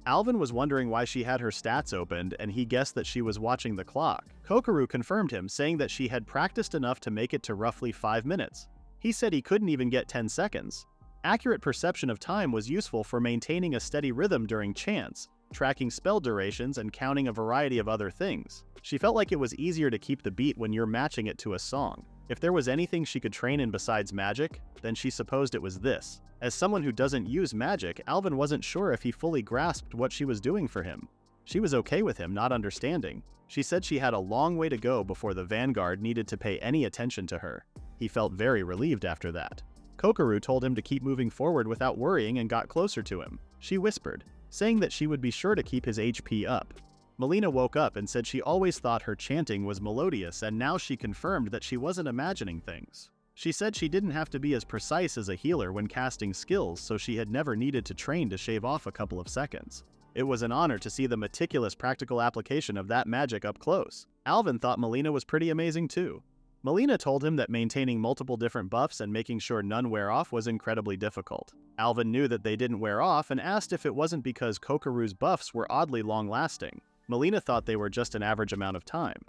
Alvin was wondering why she had her stats opened, and he guessed that she was watching the clock. Kokoru confirmed him, saying that she had practiced enough to make it to roughly 5 minutes. He said he couldn't even get 10 seconds. Accurate perception of time was useful for maintaining a steady rhythm during chants, tracking spell durations, and counting a variety of other things. She felt like it was easier to keep the beat when you're matching it to a song. If there was anything she could train in besides magic, then she supposed it was this. As someone who doesn't use magic, Alvin wasn't sure if he fully grasped what she was doing for him. She was okay with him not understanding. She said she had a long way to go before the vanguard needed to pay any attention to her. He felt very relieved after that. Kokoru told him to keep moving forward without worrying and got closer to him. She whispered, saying that she would be sure to keep his HP up. Molina woke up and said she always thought her chanting was melodious, and now she confirmed that she wasn't imagining things. She said she didn't have to be as precise as a healer when casting skills, so she had never needed to train to shave off a couple of seconds. It was an honor to see the meticulous practical application of that magic up close. Alvin thought Molina was pretty amazing too. Molina told him that maintaining multiple different buffs and making sure none wear off was incredibly difficult. Alvin knew that they didn't wear off and asked if it wasn't because Kokoru's buffs were oddly long-lasting. Molina thought they were just an average amount of time.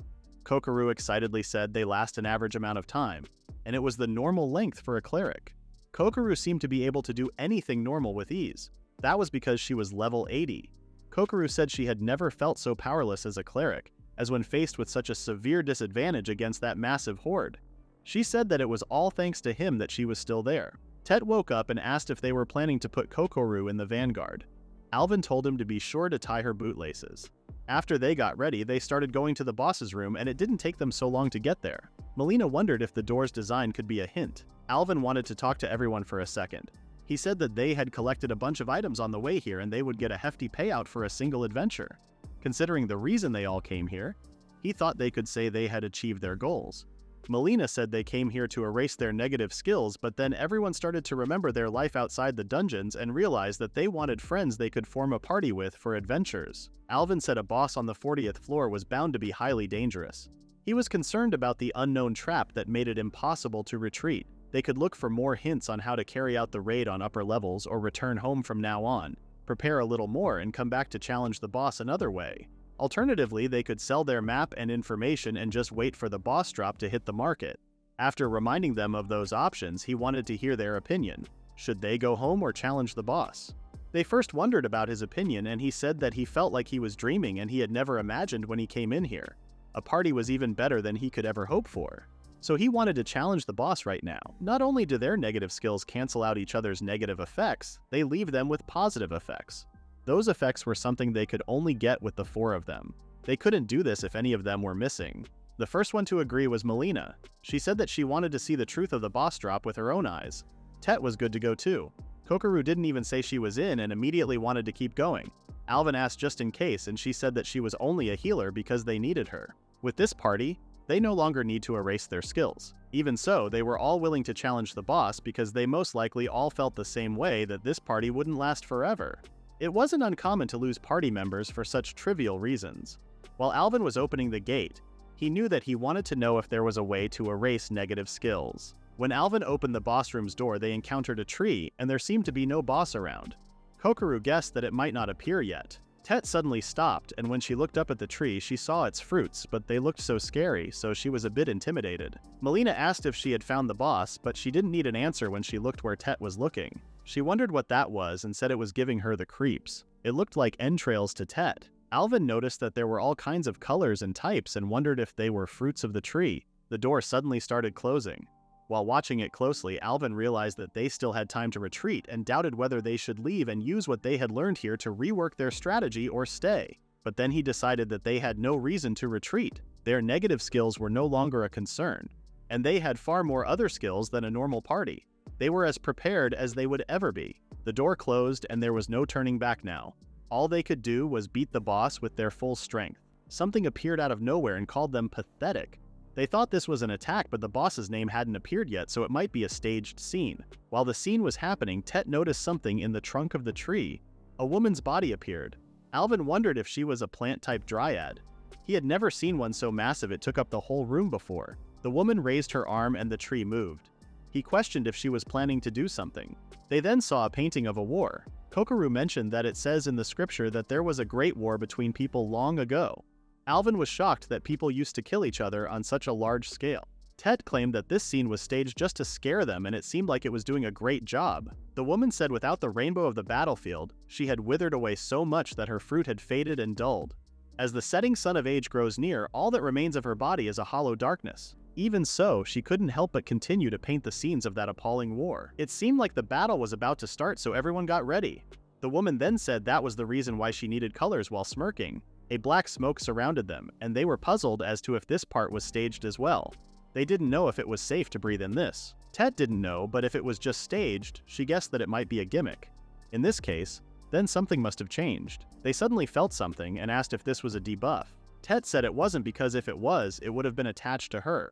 Kokoru excitedly said they last an average amount of time, and it was the normal length for a cleric. Kokoru seemed to be able to do anything normal with ease. That was because she was level 80. Kokoru said she had never felt so powerless as a cleric, as when faced with such a severe disadvantage against that massive horde. She said that it was all thanks to him that she was still there. Tett woke up and asked if they were planning to put Kokoru in the vanguard. Alvin told him to be sure to tie her bootlaces. After they got ready, they started going to the boss's room, and it didn't take them so long to get there. Molina wondered if the door's design could be a hint. Alvin wanted to talk to everyone for a second. He said that they had collected a bunch of items on the way here and they would get a hefty payout for a single adventure. Considering the reason they all came here, he thought they could say they had achieved their goals. Molina said they came here to erase their negative skills, but then everyone started to remember their life outside the dungeons and realized that they wanted friends they could form a party with for adventures. Alvin said a boss on the 40th floor was bound to be highly dangerous. He was concerned about the unknown trap that made it impossible to retreat. They could look for more hints on how to carry out the raid on upper levels or return home from now on, prepare a little more and come back to challenge the boss another way. Alternatively, they could sell their map and information and just wait for the boss drop to hit the market. After reminding them of those options, he wanted to hear their opinion. Should they go home or challenge the boss? They first wondered about his opinion, and he said that he felt like he was dreaming and he had never imagined when he came in here. A party was even better than he could ever hope for. So he wanted to challenge the boss right now. Not only do their negative skills cancel out each other's negative effects, they leave them with positive effects. Those effects were something they could only get with the 4 of them. They couldn't do this if any of them were missing. The first one to agree was Molina. She said that she wanted to see the truth of the boss drop with her own eyes. Tett was good to go too. Kokoru didn't even say she was in and immediately wanted to keep going. Alvin asked just in case, and she said that she was only a healer because they needed her. With this party, they no longer need to erase their skills. Even so, they were all willing to challenge the boss because they most likely all felt the same way, that this party wouldn't last forever. It wasn't uncommon to lose party members for such trivial reasons. While Alvin was opening the gate, he knew that he wanted to know if there was a way to erase negative skills. When Alvin opened the boss room's door, they encountered a tree, and there seemed to be no boss around. Kokoru guessed that it might not appear yet. Tett suddenly stopped, and when she looked up at the tree, she saw its fruits, but they looked so scary, so she was a bit intimidated. Molina asked if she had found the boss, but she didn't need an answer when she looked where Tett was looking. She wondered what that was and said it was giving her the creeps. It looked like entrails to Tett. Alvin noticed that there were all kinds of colors and types and wondered if they were fruits of the tree. The door suddenly started closing. While watching it closely, Alvin realized that they still had time to retreat and doubted whether they should leave and use what they had learned here to rework their strategy or stay. But then he decided that they had no reason to retreat. Their negative skills were no longer a concern, and they had far more other skills than a normal party. They were as prepared as they would ever be. The door closed and there was no turning back now. All they could do was beat the boss with their full strength. Something appeared out of nowhere and called them pathetic. They thought this was an attack, but the boss's name hadn't appeared yet, so it might be a staged scene. While the scene was happening, Tett noticed something in the trunk of the tree. A woman's body appeared. Alvin wondered if she was a plant-type dryad. He had never seen one so massive it took up the whole room before. The woman raised her arm and the tree moved. He questioned if she was planning to do something. They then saw a painting of a war. Kokoru mentioned that it says in the scripture that there was a great war between people long ago. Alvin was shocked that people used to kill each other on such a large scale. Tett claimed that this scene was staged just to scare them, and it seemed like it was doing a great job. The woman said without the rainbow of the battlefield, she had withered away so much that her fruit had faded and dulled. As the setting sun of age grows near, all that remains of her body is a hollow darkness. Even so, she couldn't help but continue to paint the scenes of that appalling war. It seemed like the battle was about to start, so everyone got ready. The woman then said that was the reason why she needed colors while smirking. A black smoke surrounded them, and they were puzzled as to if this part was staged as well. They didn't know if it was safe to breathe in this. Tett didn't know, but if it was just staged, she guessed that it might be a gimmick. In this case, then something must have changed. They suddenly felt something and asked if this was a debuff. Tett said it wasn't because if it was, it would have been attached to her.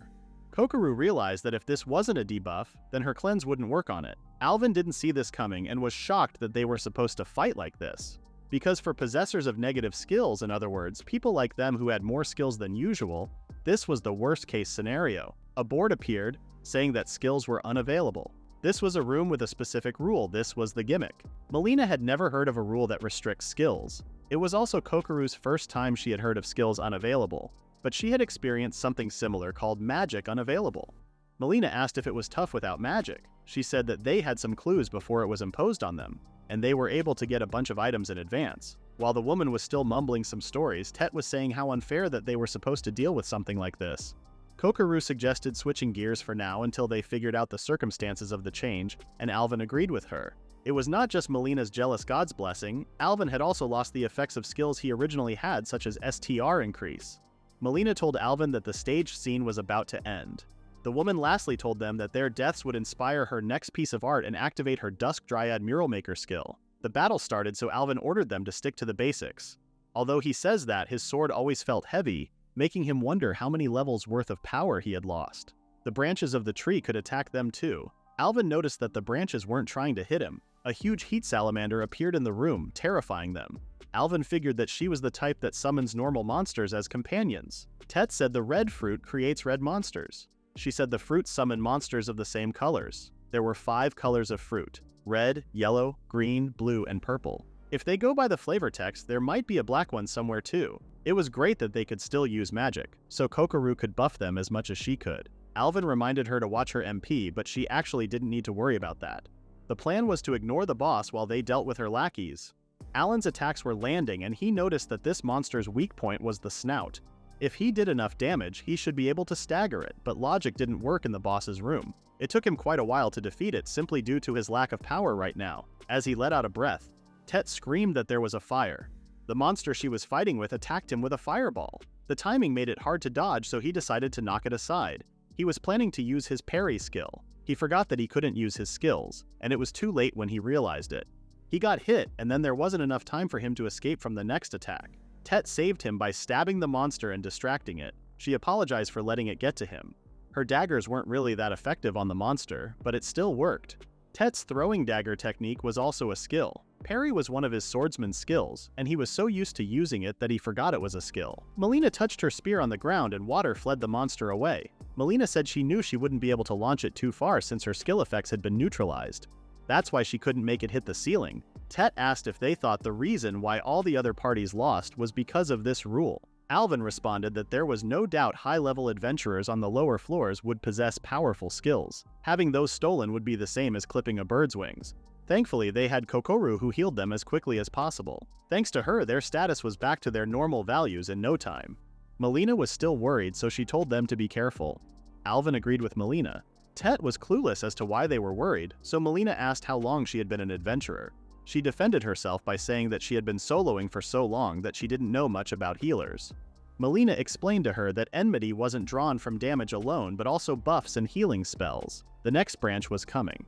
Kokoru realized that if this wasn't a debuff, then her cleanse wouldn't work on it. Alvin didn't see this coming and was shocked that they were supposed to fight like this. Because for possessors of negative skills, in other words, people like them who had more skills than usual, this was the worst case scenario. A board appeared, saying that skills were unavailable. This was a room with a specific rule. This was the gimmick. Molina had never heard of a rule that restricts skills. It was also Kokoru's first time she had heard of skills unavailable, but she had experienced something similar called magic unavailable. Molina asked if it was tough without magic. She said that they had some clues before it was imposed on them, and they were able to get a bunch of items in advance. While the woman was still mumbling some stories, Tett was saying how unfair that they were supposed to deal with something like this. Kokoru suggested switching gears for now until they figured out the circumstances of the change, and Alvin agreed with her. It was not just Molina's jealous god's blessing. Alvin had also lost the effects of skills he originally had, such as STR increase. Molina told Alvin that the staged scene was about to end. The woman lastly told them that their deaths would inspire her next piece of art and activate her Dusk Dryad Mural Maker skill. The battle started, so Alvin ordered them to stick to the basics. Although he says that, his sword always felt heavy, making him wonder how many levels worth of power he had lost. The branches of the tree could attack them too. Alvin noticed that the branches weren't trying to hit him. A huge heat salamander appeared in the room, terrifying them. Alvin figured that she was the type that summons normal monsters as companions. Tett said the red fruit creates red monsters. She said the fruits summon monsters of the same colors. There were 5 colors of fruit: red, yellow, green, blue, and purple. If they go by the flavor text, there might be a black one somewhere too. It was great that they could still use magic, so Kokoru could buff them as much as she could. Alvin reminded her to watch her MP, but she actually didn't need to worry about that. The plan was to ignore the boss while they dealt with her lackeys. Alan's attacks were landing, and he noticed that this monster's weak point was the snout. If he did enough damage, he should be able to stagger it, but logic didn't work in the boss's room. It took him quite a while to defeat it simply due to his lack of power right now. As he let out a breath, Tett screamed that there was a fire. The monster she was fighting with attacked him with a fireball. The timing made it hard to dodge, so he decided to knock it aside. He was planning to use his parry skill. He forgot that he couldn't use his skills, and it was too late when he realized it. He got hit, and then there wasn't enough time for him to escape from the next attack. Tett saved him by stabbing the monster and distracting it. She apologized for letting it get to him. Her daggers weren't really that effective on the monster, but it still worked. Tett's throwing dagger technique was also a skill. Parry was one of his swordsman's skills, and he was so used to using it that he forgot it was a skill. Molina touched her spear on the ground and water fled the monster away. Molina said she knew she wouldn't be able to launch it too far since her skill effects had been neutralized. That's why she couldn't make it hit the ceiling. Tett asked if they thought the reason why all the other parties lost was because of this rule. Alvin responded that there was no doubt high-level adventurers on the lower floors would possess powerful skills. Having those stolen would be the same as clipping a bird's wings. Thankfully, they had Kokoru who healed them as quickly as possible. Thanks to her, their status was back to their normal values in no time. Molina was still worried, so she told them to be careful. Alvin agreed with Molina. Tett was clueless as to why they were worried, so Molina asked how long she had been an adventurer. She defended herself by saying that she had been soloing for so long that she didn't know much about healers. Molina explained to her that enmity wasn't drawn from damage alone but also buffs and healing spells. The next branch was coming.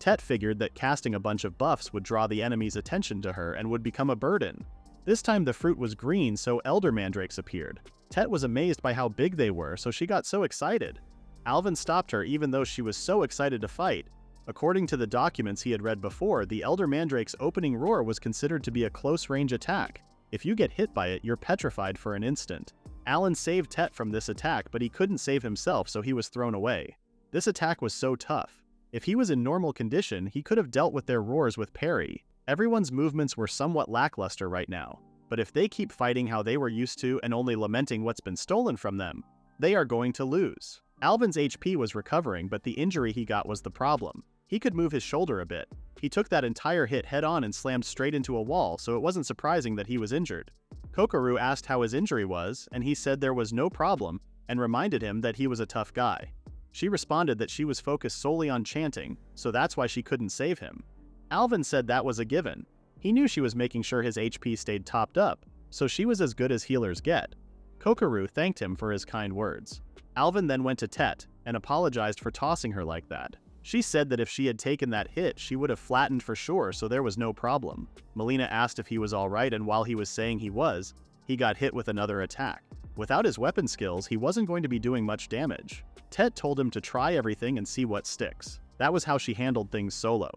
Tett figured that casting a bunch of buffs would draw the enemy's attention to her and would become a burden. This time the fruit was green, so elder mandrakes appeared. Tett was amazed by how big they were, so she got so excited. Alvin stopped her even though she was so excited to fight. According to the documents he had read before, the elder mandrake's opening roar was considered to be a close-range attack. If you get hit by it, you're petrified for an instant. Alvin saved Tett from this attack, but he couldn't save himself, so he was thrown away. This attack was so tough. If he was in normal condition, he could have dealt with their roars with parry. Everyone's movements were somewhat lackluster right now, but if they keep fighting how they were used to and only lamenting what's been stolen from them, they are going to lose. Alvin's HP was recovering, but the injury he got was the problem. He could move his shoulder a bit. He took that entire hit head-on and slammed straight into a wall, so it wasn't surprising that he was injured. Kokoru asked how his injury was, and he said there was no problem, and reminded him that he was a tough guy. She responded that she was focused solely on chanting, so that's why she couldn't save him. Alvin said that was a given. He knew she was making sure his HP stayed topped up, so she was as good as healers get. Kokoru thanked him for his kind words. Alvin then went to Tett and apologized for tossing her like that. She said that if she had taken that hit, she would have flattened for sure, so there was no problem. Molina asked if he was alright, and while he was saying he was, he got hit with another attack. Without his weapon skills, he wasn't going to be doing much damage. Tett told him to try everything and see what sticks. That was how she handled things solo.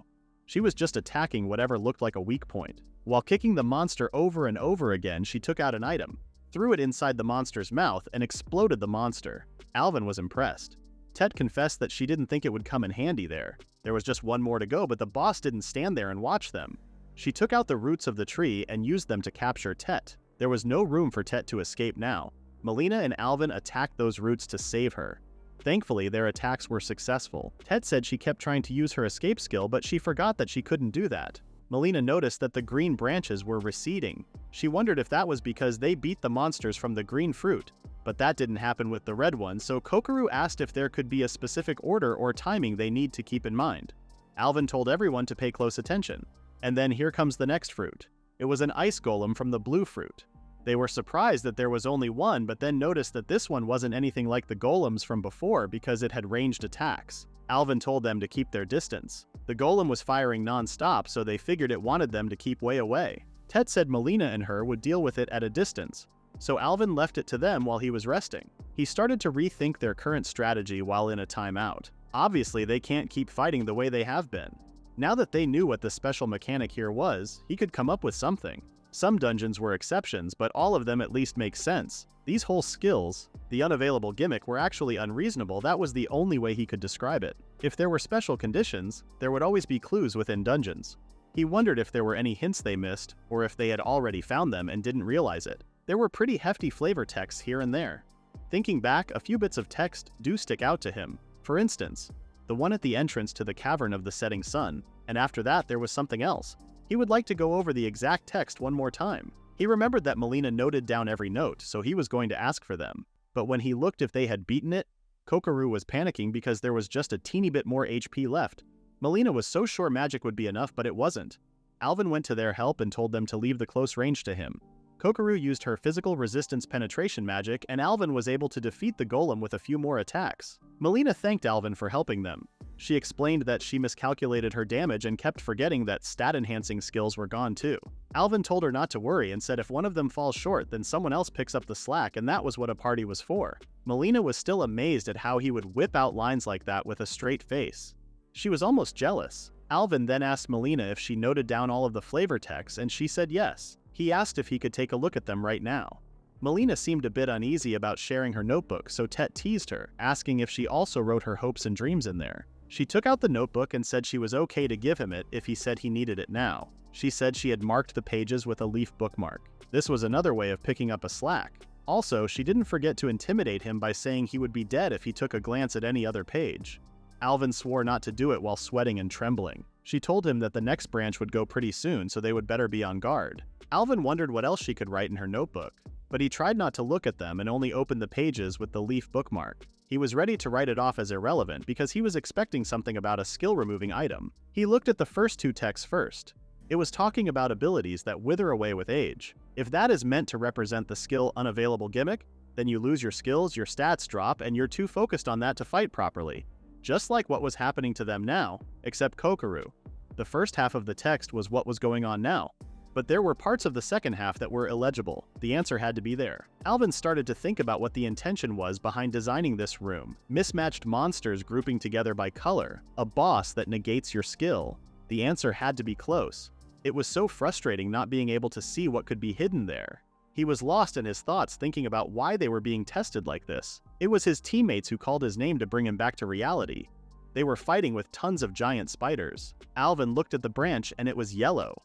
She was just attacking whatever looked like a weak point. While kicking the monster over and over again, she took out an item, threw it inside the monster's mouth, and exploded the monster. Alvin was impressed. Tett confessed that she didn't think it would come in handy there. There was just one more to go, but the boss didn't stand there and watch them. She took out the roots of the tree and used them to capture Tett. There was no room for Tett to escape now. Molina and Alvin attacked those roots to save her. Thankfully, their attacks were successful. Tett said she kept trying to use her escape skill, but she forgot that she couldn't do that. Molina noticed that the green branches were receding. She wondered if that was because they beat the monsters from the green fruit, but that didn't happen with the red one, so Kokoru asked if there could be a specific order or timing they need to keep in mind. Alvin told everyone to pay close attention. And then here comes the next fruit. It was an ice golem from the blue fruit. They were surprised that there was only one, but then noticed that this one wasn't anything like the golems from before because it had ranged attacks. Alvin told them to keep their distance. The golem was firing non-stop, so they figured it wanted them to keep way away. Tett said Molina and her would deal with it at a distance, so Alvin left it to them while he was resting. He started to rethink their current strategy while in a timeout. Obviously, they can't keep fighting the way they have been. Now that they knew what the special mechanic here was, he could come up with something. Some dungeons were exceptions, but all of them at least make sense. These whole skills, the unavailable gimmick, were actually unreasonable. That was the only way he could describe it. If there were special conditions, there would always be clues within dungeons. He wondered if there were any hints they missed, or if they had already found them and didn't realize it. There were pretty hefty flavor texts here and there. Thinking back, a few bits of text do stick out to him. For instance, the one at the entrance to the Cavern of the Setting Sun, and after that there was something else. He would like to go over the exact text one more time. He remembered that Molina noted down every note, so he was going to ask for them. But when he looked if they had beaten it, Kokoru was panicking because there was just a teeny bit more HP left. Molina was so sure magic would be enough, but it wasn't. Alvin went to their help and told them to leave the close range to him. Kokoru used her physical resistance penetration magic, and Alvin was able to defeat the golem with a few more attacks. Molina thanked Alvin for helping them. She explained that she miscalculated her damage and kept forgetting that stat-enhancing skills were gone too. Alvin told her not to worry and said if one of them falls short, then someone else picks up the slack, and that was what a party was for. Molina was still amazed at how he would whip out lines like that with a straight face. She was almost jealous. Alvin then asked Molina if she noted down all of the flavor texts, and she said yes. He asked if he could take a look at them right now. Molina seemed a bit uneasy about sharing her notebook, so Tett teased her, asking if she also wrote her hopes and dreams in there. She took out the notebook and said she was okay to give him it if he said he needed it now. She said she had marked the pages with a leaf bookmark. This was another way of picking up a slack. Also, she didn't forget to intimidate him by saying he would be dead if he took a glance at any other page. Alvin swore not to do it while sweating and trembling. She told him that the next branch would go pretty soon, so they would better be on guard. Alvin wondered what else she could write in her notebook, but he tried not to look at them and only opened the pages with the leaf bookmark. He was ready to write it off as irrelevant because he was expecting something about a skill-removing item. He looked at the first two texts first. It was talking about abilities that wither away with age. If that is meant to represent the skill unavailable gimmick, then you lose your skills, your stats drop, and you're too focused on that to fight properly. Just like what was happening to them now, except Kokoru. The first half of the text was what was going on now. But there were parts of the second half that were illegible. The answer had to be there. Alvin started to think about what the intention was behind designing this room. Mismatched monsters grouping together by color. A boss that negates your skill. The answer had to be close. It was so frustrating not being able to see what could be hidden there. He was lost in his thoughts thinking about why they were being tested like this. It was his teammates who called his name to bring him back to reality. They were fighting with tons of giant spiders. Alvin looked at the branch and it was yellow.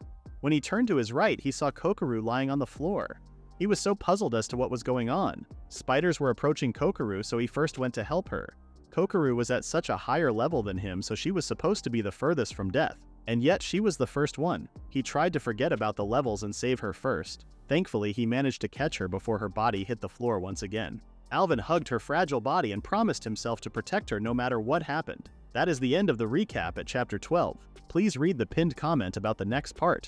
When he turned to his right, he saw Kokoru lying on the floor. He was so puzzled as to what was going on. Spiders were approaching Kokoru, so he first went to help her. Kokoru was at such a higher level than him, so she was supposed to be the furthest from death. And yet she was the first one. He tried to forget about the levels and save her first. Thankfully, he managed to catch her before her body hit the floor once again. Alvin hugged her fragile body and promised himself to protect her no matter what happened. That is the end of the recap at Chapter 12. Please read the pinned comment about the next part.